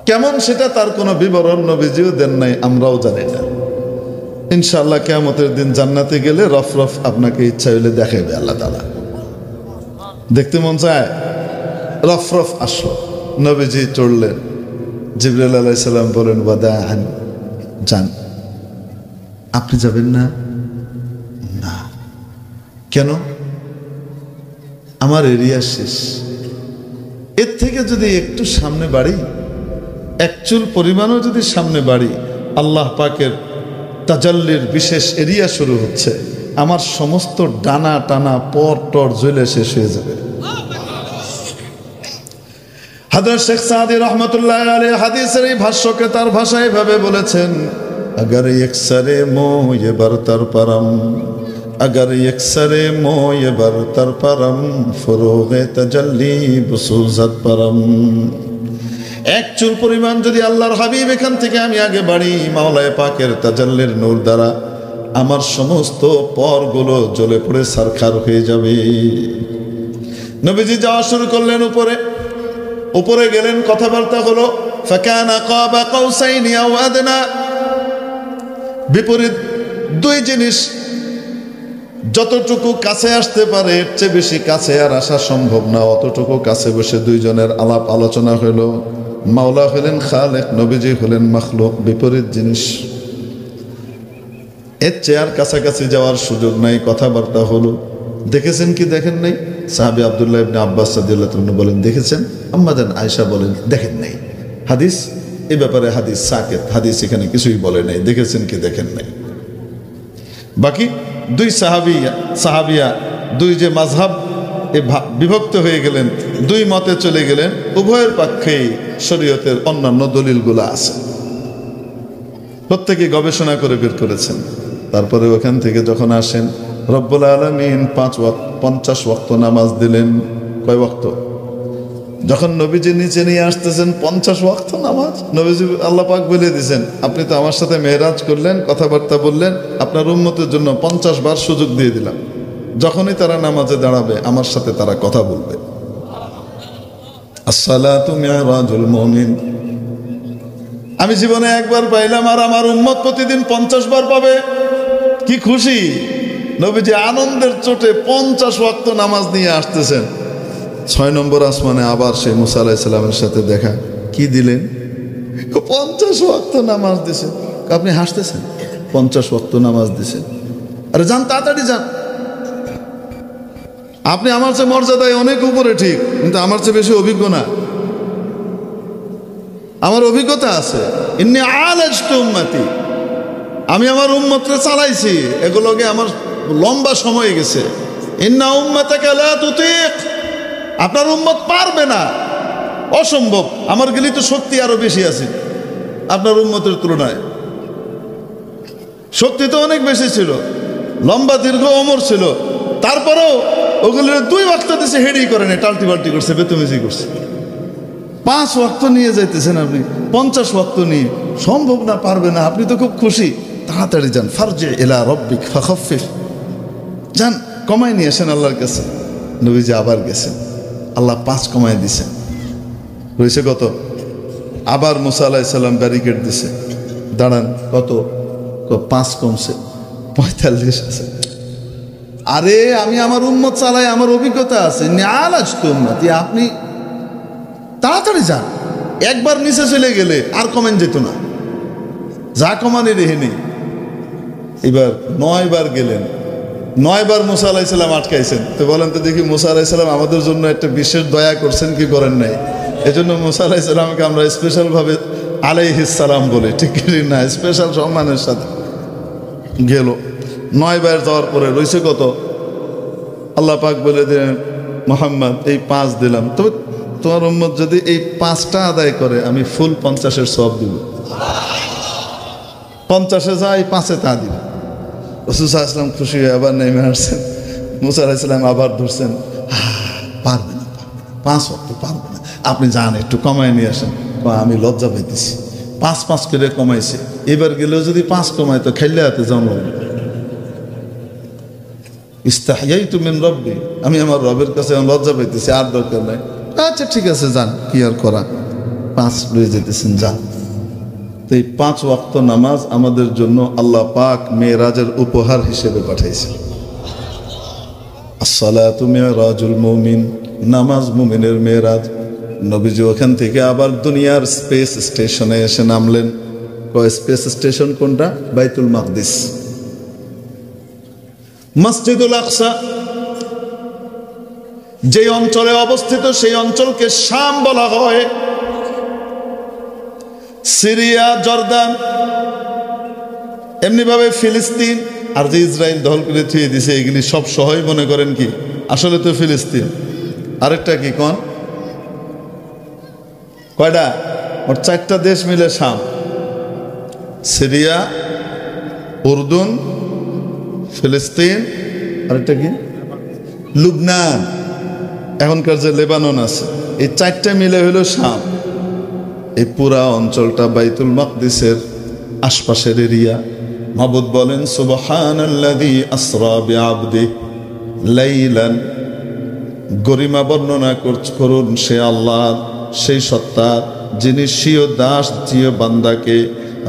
কেমন সেটা তার কোনো বিবরণ নবীজিও দেন নাই, আমরাও জানি না। ইনশাআল্লাহ কিয়ামতের দিন জান্নাতে গেলে রফরফ আপনাকে ইচ্ছা হইলে দেখাবে আল্লাহ তাআলা। দেখতে মন চায়? রফরফ আসলো, নবীজি চড়লেন। জিবরাইল আলাইহিস সালাম বলেন, ওয়াদাআন, যান। আপনি যাবেন না? না। কেন? আমার এরিয়া শেষ, এর থেকে যদি একটু সামনে বাড়ি, এক চুল পরিমাণও যদি সামনে বাড়ি, আল্লাহ পাকের তাজাল্লির বিশেষ এরিয়া শুরু হচ্ছে, আমার সমস্ত ডানা টানা পর টর জ্বলে শেষ হয়ে যাবে। হযরত শেখ সাদি রহমতুল্লাহ আলাইহি হাদিসের এই ভাষ্যকে তার ভাষায় এভাবে বলেছেন, अगर यकसरे मो ये बरतर परम, अगर यकसरे मो ये बरतर परम, फरोगे तजल्ली बसुजत परम। এক চুল পরিমাণ যদি আল্লাহর হাবিব এখান থেকে আমি আগে বাড়ি, মাওলায়ে পাকের তাজাল্লির নূর দ্বারা আমার সমস্ত পরগুলো জ্বলে পড়ে সারখার হয়ে যাবে। নবীজি যাওয়া শুরু করলেন উপরে, উপরে গেলেন, কথাবার্তা হলো। ফাকানা কাবা কাউসাইনি আও আদনা, বিপরীত দুই জিনিস যতটুকু কাছে আসতে পারে, এর চেয়ে বেশি কাছে আর আসা সম্ভব না, অতটুকু কাছে বসে দুইজনের আলাপ আলোচনা হইল। মাওলা হলেন খালেক, নবীজি হলেন মাখলুক, বিপরীত জিনিস। এর চেয়ে আর কাছাকাছি যাওয়ার সুযোগ নাই, কথাবার্তা হলো। দেখেছেন কি দেখেন নাই? সাহাবী আব্দুল্লাহ ইবনে আব্বাস রাদিয়াল্লাহু তাআলা বলেন দেখেছেন, আম্মা জান আয়েশা বলেন দেখেন নাই। হাদিস এ ব্যাপারে হাদিস সাকেত, হাদিস এখানে কিছুই বলে নাই, দেখেছেন কি দেখেন নাই। বাকি দুই সাহাবিয়া দুই যে মাযহাব এ বিভক্ত হয়ে গেলেন, দুই মতে চলে গেলেন, উভয়ের পক্ষেই শরীয়তের অন্যান্য দলিলগুলো আছে, প্রত্যেকে গবেষণা করে বের করেছেন। তারপরে ওখান থেকে যখন আসেন, রব্বুল আলামিন 50 ওয়াক্ত নামাজ দিলেন। কয় ওয়াক্ত? যখন নবীজি নিচে নিয়ে আসতেছেন 50 ওয়াক্ত নামাজ, নবীজি আল্লাহ পাক বলে দিয়েছেন, আপনি তো আমার সাথে মেহরাজ করলেন, কথাবার্তা বললেন, আপনার উম্মতের জন্য 50 বার সুযোগ দিয়ে দিলাম, যখনই তারা নামাজে দাঁড়াবে আমার সাথে তারা কথা বলবে। আসসালাতু মিরাজুল মুমিন। আমি জীবনে একবার পাইলাম, আর আমার উম্মত প্রতিদিন 50 বার পাবে। কি খুশি! নবীজি আনন্দের চোটে 50 ওয়াক্ত নামাজ নিয়ে আসতেছেন। 6 নম্বর আসমানে আবার সেই মুসা আলাইহিস সালামের সাথে দেখা। কি দিলেন? 50 ওয়াক্ত নামাজ দিছেন। আপনি হাসতেছেন? 50 ওয়াক্ত নামাজ দিছেন। আরে যান, তাড়াতাড়ি যান। আপনি আমার চেয়ে মর্যাদায় অনেক উপরে, ঠিক, কিন্তু আমার চেয়ে বেশি অভিজ্ঞ না। আমার অভিজ্ঞতা আছে। ইন্নী আলাজতু উম্মতি, আমি আমার উম্মতকে চালাইছি, এগুলোকে আমার লম্বা সময় গেছে। ইন্না উম্মাতাকা লা তুতিক, আপনার উম্মত পারবে না, অসম্ভব। আমার গেলে তো শক্তি আরো বেশি আছে আপনার উম্মতের তুলনায়, শক্তি তো অনেক বেশি ছিল, লম্বা দীর্ঘ ওমর ছিল। তারপরেও ওগুলো 2 ওয়াক্ত দিছে, হেডি করে নেই, টাল্টি বাল্টি করছে, বেতমিজি করছে। 5 ওয়াক্ত নিয়ে যাইতেছেন আপনি, 50 ওয়াক্ত নিয়ে। সম্ভব না, পারবে না। আপনি তো খুব খুশি, তাড়াতাড়ি যান। ফারজি ইলা রব্বিক ফাখাফিফ, যান, কমাই নিয়ে আসেন আল্লাহর কাছে। নবীজি আবার গেছেন, আল্লাহ 5 কমাই দিছেন। রয়েছে কত? আবার মুসা আলাইহিস সালাম ব্যারিকেড দিছে, দাঁড়ান। কত? 5 কমছে, 45 আছে। আরে আমি আমার উম্মত চালাই, আমার অভিজ্ঞতা আছে। নিআলাজতু উম্মতি, আপনি তাড়াতাড়ি যান। একবার নিচে চলে গেলে আর কমেন যেত না, যা কমানি রেহে নেই। এবার 9 বার গেলেন, 9 বার মুসা আলাইহিস সালাম আটকাইছেন। তো বলেন তো দেখি, মুসা আলাইহিস সালাম আমাদের জন্য একটা বিশেষ দয়া করছেন কি করেন নাই? এজন্য মুসা আলাইহিস সালামকে আমরা স্পেশালভাবে আলাইহিস সালাম বলি, ঠিক কি না? স্পেশাল সম্মানের সাথে গেল। 9 বার যাওয়ার পরে রয়েছে কত? আল্লাহ পাক বলে দিলেন, মুহাম্মদ এই 5 দিলাম, তবে তোমার উম্মত যদি এই 5টা আদায় করে আমি ফুল 50-এর সওয়াব দিব। 50-এ যায়, 5-এ তা দিব। রাসূল সাল্লাল্লাহু আলাইহি ওয়াসাল্লাম খুশি হয়ে আবার নেমে আসছেন। মুসা আলাইহিস সালাম আবার ধরছেন, পারবে না, 5 ওয়াক্ত পারবে না, আপনি যান একটু কমায় নিয়ে আসেন। আমি লজ্জা পাইতেছি, 5 করে কমাইছে, এবার গেলেও যদি 5 কমায় তো খেললে হাতে জন্ম। ইস্তাহইয়াইতু মিন রব্বি, আমি আমার রবের কাছে লজ্জা পাইতেছি, আর দরকার নাই। আচ্ছা ঠিক আছে যান, কি আর করা, 5 লয়ে যেতেছেন, যান। তো এই 5 ওয়াক্ত নামাজ আমাদের জন্য আল্লাহ পাক মেরাজের উপহার হিসেবে পাঠাইছে। আসসালাতু মিরাজুল মুমিন, নামাজ মুমিনের মেরাজ। নবীজি ওখান থেকে আবার দুনিয়ার স্পেস স্টেশনে এসে নামলেন। স্পেস স্টেশন কোনটা? বাইতুল মাকদিস, মসজিদুল আকসা যে অঞ্চলে অবস্থিত, সেই অঞ্চলকে শাম বলা হয়। সিরিয়া, জর্দান, এমনি ভাবে ফিলিস্তিন, আর যে ইসরায়েল দখল করে থুয়ে দিছে, এগুলি সব সহই মনে করেন কি আসলে তো ফিলিস্তিন। আরেকটা কি কোন কয়টা? ওর 4টা দেশ মিলে শাম, সিরিয়া, উর্দুন, ফিলিস্তিন, আরেকটা কি লুবনান, এখনকার যে লেবানন আছে, এই 4টা মিলে হলো শাম। এই পুরা অঞ্চলটা বাইতুল মাকদিসের আশপাশের এরিয়া। মাবুদ বলেন, সুবহানাল্লাযী আসরা বিআবদিহি লাইলান, গরিমা বর্ণনা করুন সে আল্লাহ, সেই সত্তা যিনি স্বীয় দাস জিয় বান্দাকে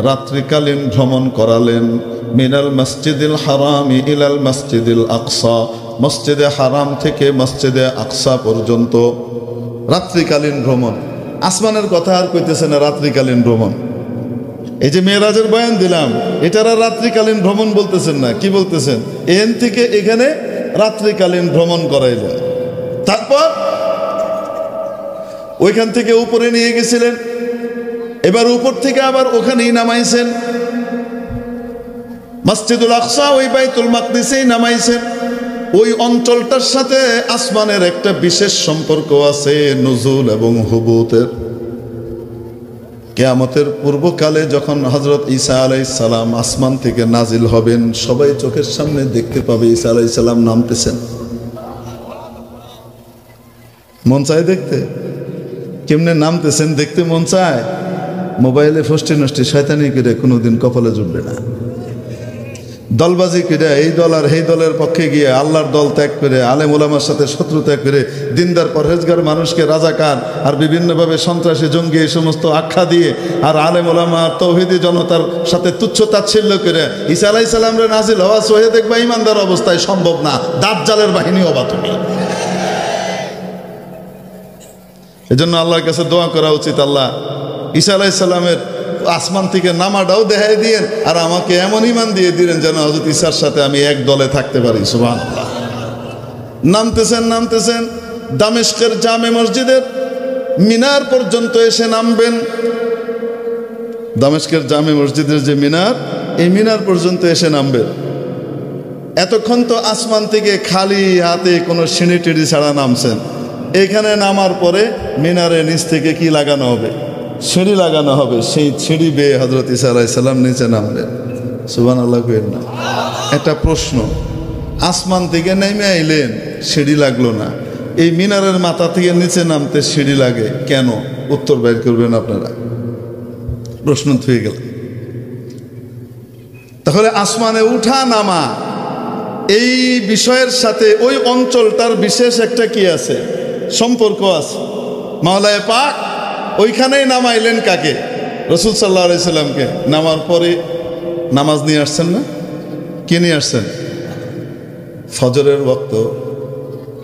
রাত্রিকালীন ভ্রমণ করালেন। মিনাল মসজিদিল হারামি ইলাল মসজিদিল আকসা, মসজিদে হারাম থেকে মসজিদে আকসা পর্যন্ত রাত্রিকালীন ভ্রমণ। আসমানের কথা আর কইতেছে না, রাত্রিকালীন ভ্রমণ। এই যে মেরাজের বয়ান দিলাম, এটারা রাত্রিকালীন ভ্রমণ বলতেছেন না, কি বলতেছেন? এখান থেকে এখানে রাত্রিকালীন ভ্রমণ করাইলেন, তারপর ওইখান থেকে উপরে নিয়ে গেছিলেন, এবার উপর থেকে আবার ওখানেই নামাইছেন। মসজিদুল আকসা ওই বাইতুল মাকদিসেই নামাইছেন। ওই অঞ্চলটার সাথে আসমানের একটা বিশেষ সম্পর্ক আছে, নুজুল এবং হুবুতের। কিয়ামতের পূর্বকালে যখন হযরত ঈসা আলাইহিস সালাম আসমান থেকে নাজিল হবেন, সবাই চোখের সামনে দেখতে পাবে ঈসা আলাইহিস সালাম নামতেছেন। মন চায় দেখতে কেমনে নামতেছেন, দেখতে মন চায়। মোবাইলে ফষ্টি নষ্টি শয়তানি করে কোনোদিন কপালে জুটবে না। দলবাজি করে এই দল আর এই দলের পক্ষে গিয়ে আল্লাহর দল ত্যাগ করে, আলেম ওলামার সাথে শত্রুতা করে, দিনদার পরহেজগার মানুষকে রাজাকার আর বিভিন্নভাবে সন্ত্রাসী জঙ্গি এই সমস্ত আখ্যা দিয়ে, আর আলেম ওলামা তৌহিদি জনতার সাথে তুচ্ছ তাচ্ছিল্য করে ঈসা আলাইহিস সালামরে নাজিল হওয়া সহে দেখবা ইমানদার অবস্থায় সম্ভব না। দাজ্জালের বাহিনী হবা তুমি। এজন্য আল্লাহর কাছে দোয়া করা উচিত, আল্লাহ ঈসা আলাইহিস সালামের আসমান থেকে নামাটাও দেখাই দিয়েন, আর আমাকে এমন ইমান দিয়ে দিলেন যেন হযরত ঈসার সাথে আমি এক দলে থাকতে পারি। সুবহানাল্লাহ। নামতেছেন দামেস্কের জামে মসজিদের মিনার পর্যন্ত এসে নামবেন। দামেস্কের জামে মসজিদের যে মিনার, এই মিনার পর্যন্ত এসে নামবেন। এতক্ষণ তো আসমান থেকে খালি হাতে কোনো সিঁড়ি টিড়ি ছাড়া নামছেন। এখানে নামার পরে মিনারের নিচ থেকে কি লাগানো হবে? সিঁড়ি লাগানো হবে। সেই সিঁড়ি বেয়ে হযরত ঈসা আলাইহিস সালাম নিচে নামলেন। সুবহানাল্লাহ কইেন না। একটা প্রশ্ন, আসমান থেকে নেমে আইলেন, সিঁড়ি লাগলো না, এই মিনারের মাথা থেকে নিচে নামতে সিঁড়ি লাগে কেন? উত্তর বের করবেন আপনারা। প্রশ্ন থুয়ে গেল। তাহলে আসমানে উঠা নামা এই বিষয়ের সাথে ওই অঞ্চলটার বিশেষ একটা কি আছে? সম্পর্ক আছে। মাওলায়ে পাক ওইখানেই নামাইলেন কাকে? রাসূল সাল্লাল্লাহু আলাইহি সাল্লামকে। নামার পরে নামাজ নিয়ে আসছেন না? কে নিয়ে আসছেন? ফজরের ওয়াক্ত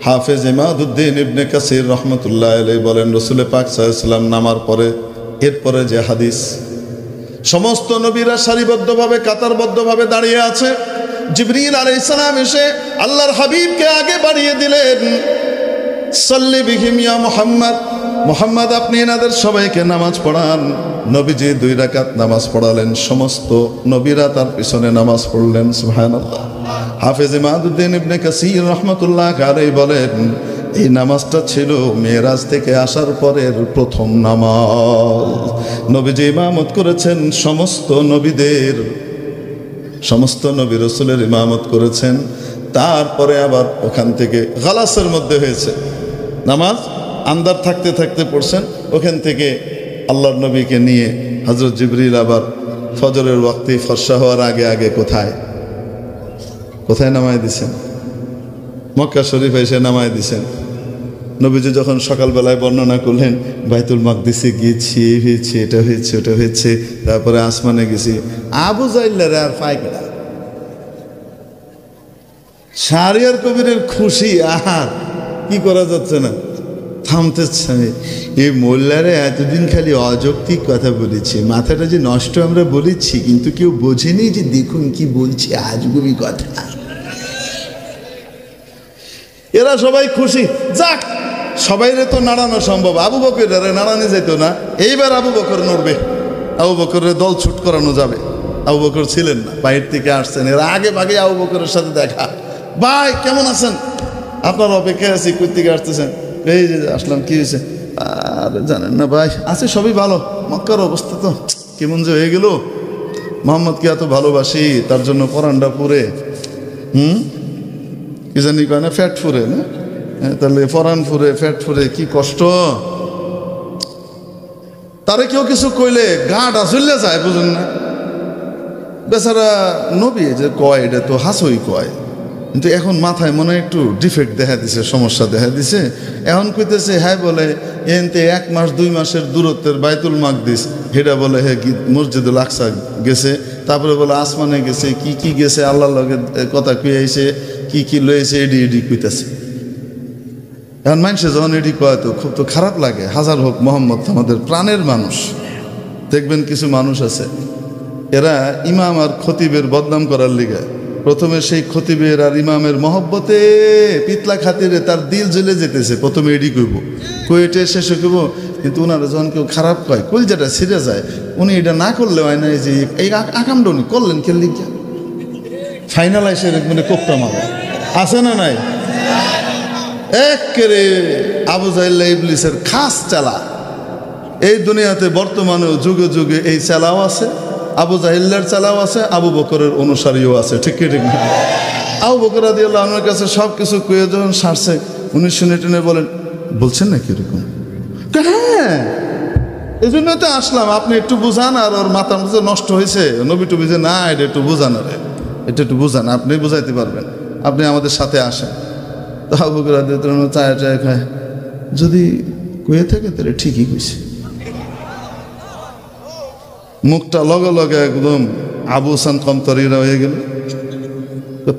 হাফেজ ইমাদউদ্দিন ইবনে কাসির রাহমাতুল্লাহ আলাইহি বলেন, রাসূল পাক সাল্লাল্লাহু আলাইহি সাল্লাম নামার পরে এরপরে যে হাদিস, সমস্ত নবীরা সারিবদ্ধভাবে কাতারবদ্ধভাবে দাঁড়িয়ে আছে। জিবরিল আলাইহিস সালাম এসে আল্লাহর হাবিবকে আগে বাড়িয়ে দিলেন। সাল্লি বিহিম ইয়া মুহাম্মদ, মুহাম্মদ আপনি এনাদের সবাইকে নামাজ পড়ান। নবীজি 2 রাকাত নামাজ পড়ালেন, সমস্ত নবীরা তার পিছনে নামাজ পড়লেন। সুবহানাল্লাহ। হাফেজ ইমাদউদ্দিন ইবনে কাসির রাহমাতুল্লাহ আলাইহি বলেন, এই নামাজটা ছিল মেরাজ থেকে আসার পরের প্রথম নামাজ। নবীজি ইমামত করেছেন সমস্ত নবীদের, সমস্ত নবী রাসূলের ইমামত করেছেন। তারপরে আবার ওখান থেকে গালাসের মধ্যে হয়েছে নামাজ, আন্দার থাকতে থাকতে পড়ছেন। ওখান থেকে আল্লাহর নবীকে নিয়ে হযরত জিবরিল আবার ফজরের ওয়াক্তে ফর্সা হওয়ার আগে আগে কোথায় কোথায় নামায় দিছেন? মক্কা শরীফে এসে নামায় দিছেন। নবীজি যখন সকালবেলায় বর্ণনা করলেন, বাইতুল মাকদিসে গিয়েছি, এই হয়েছে, এটা হয়েছে, ওটা হয়েছে, তারপরে আসমানে গেছি। আবু জাইল্লারে আর ফায়দা, শাহরিয়ার কবিরের খুশি আর কি করা যাচ্ছে না, থামতেছে। এই মোল্লারে এতদিন খালি অযৌক্তিক কথা বলেছি, মাথাটা যে নষ্ট আমরা বলেছি, কিন্তু কেউ বোঝেনি যে দেখুন কি বলছি, আজগুবি কথা। এরা সবাই খুশি, যাক সবাইরে তো নাড়ানো সম্ভব, আবু বকরের নাড়ানো যেত না। এইবার আবু বকর নড়বে, আবু বকরের দল ছুট করানো যাবে। আবু বকর ছিলেন না, বাইরে থেকে আসছেন। এরা আগে ভাগে আবু বকরের সাথে দেখা, ভাই কেমন আছেন, আপনার অপেক্ষায় আছি, কই থেকে আসতেছেন? এই যে আসলাম। কি হয়েছে? আর জানেন না ভাই, আছে সবই ভালো। মক্কার অবস্থা তো কেমন যে হয়ে গেল, মোহাম্মদকে এত ভালোবাসি, তার জন্য কোরআনটা পুরে কি জানি কয় না, ফ্যাট ফুরে না, তাহলে ফরান ফুরে, ফ্যাট ফুরে, কি কষ্ট। তারে কেউ কিছু কইলে গাটা জ্বললে যায়, বুঝুন না। বেচারা নবী যে কয়, এটা তো হাসই কয়, কিন্তু এখন মাথায় মনে হয় একটু ডিফেক্ট দেখা দিছে, সমস্যা দেখা দিছে। এখন কইতেছে, হ্যাঁ বলে এনতে 1 মাস 2 মাসের দূরত্বের বাইতুল মাকদিস, হেটা বলে হ্যাঁ মসজিদুল আকসা গেছে, তারপরে বলে আসমানে গেছে, কি কি গেছে, আল্লাহর লগে কথা কয়ে আইছে, কি কি লয়েছে, এডি এডি কইতেছে। এখন মানুষে যখন এডি কয় তো খুব তো খারাপ লাগে। হাজার হোক মোহাম্মদ আমাদের প্রাণের মানুষ। দেখবেন কিছু মানুষ আছে, এরা ইমাম আর খতিবের বদনাম করার লিগে প্রথমে সেই খতিবের আর ইমামের মহব্বতে পিতলা খাতিরে তার দিল জ্বলে যেতেছে, প্রথমে এডি কইব, কইটে শেষে কইব। কিন্তু ওনারা যখন কেউ খারাপ কয়, কলজাটা ছিঁড়ে যায়। উনি এটা না করলে হয় না, যে এই আকামটা উনি করলেন খেললি গিয়া ফাইনালাইসের মানে কোপটা মারে, আছে না নাই? একেবারে আবু জাহেল ইবলিসের খাস চালা। এই দুনিয়াতে বর্তমানেও যুগে যুগে এই চালাও আছে, আবু জাহেলের চালাও আছে, আবু বকরের অনুসারীও আছে। ঠিক কি ঠিক না? আবু বকর রাদিয়াল্লাহু আনহুর কাছে সব কিছু কয়ে যখন সারছে, উনি শুনে টেনে বলেন, বলছেন না কিরকম? হ্যাঁ, এই জন্য তো আসলাম, আপনি একটু বুঝান। আর ওর মাথার মধ্যে নষ্ট হয়েছে, নবী টুবি যে না, এটা একটু বুঝান, এটা একটু বুঝান, আপনি বুঝাইতে পারবেন, আপনি আমাদের সাথে আসেন। তো আবু বকর রাদিয়াল্লাহু আনহু চায় চায় খায়, যদি কয়ে থাকে তাহলে ঠিকই কইছে। মুখটা লগে লগে একদম আবু সান কমতরিরা হয়ে গেল।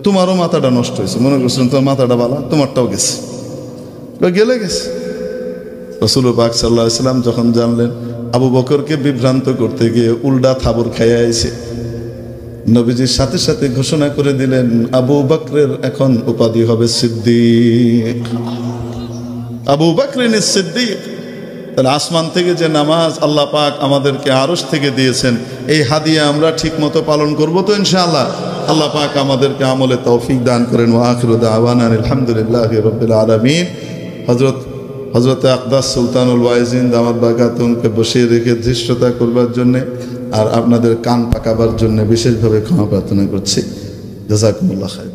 তোমারও মাথাটা নষ্ট হয়েছে, মনে করছেন তোমার মাথাটা বালা, তোমারটাও গেছে, গেলে গেছে। রাসূল পাক সাল্লাল্লাহু আলাইহি ওয়াসাল্লাম যখন জানলেন আবু বকরকে বিভ্রান্ত করতে গিয়ে উল্টা থাবর খাইয়া আইছে, নবীজির সাথে সাথে ঘোষণা করে দিলেন, আবু বকরের এখন উপাধি হবে সিদ্দিক, আবু বকরিন সিদ্দিক। তাহলে আসমান থেকে যে নামাজ আল্লাহ পাক আমাদেরকে আরশ থেকে দিয়েছেন, এই হাদিয়া আমরা ঠিক মতো পালন করবো তো ইনশাআল্লাহ। আল্লাহ পাক আমাদেরকে আমলে তৌফিক দান করেন। ওয়া আখিরু দাওয়ানা আলহামদুলিল্লাহি রাব্বিল আলামিন। হযরত আকদাস সুলতানুল ওয়াইজিন দামাত বারকাতুহুমকে বসিয়ে রেখে ধৃষ্টতা করবার জন্যে আর আপনাদের কান পাকাবার জন্য বিশেষভাবে ক্ষমা প্রার্থনা করছি। জাযাকুমুল্লাহ খায়র।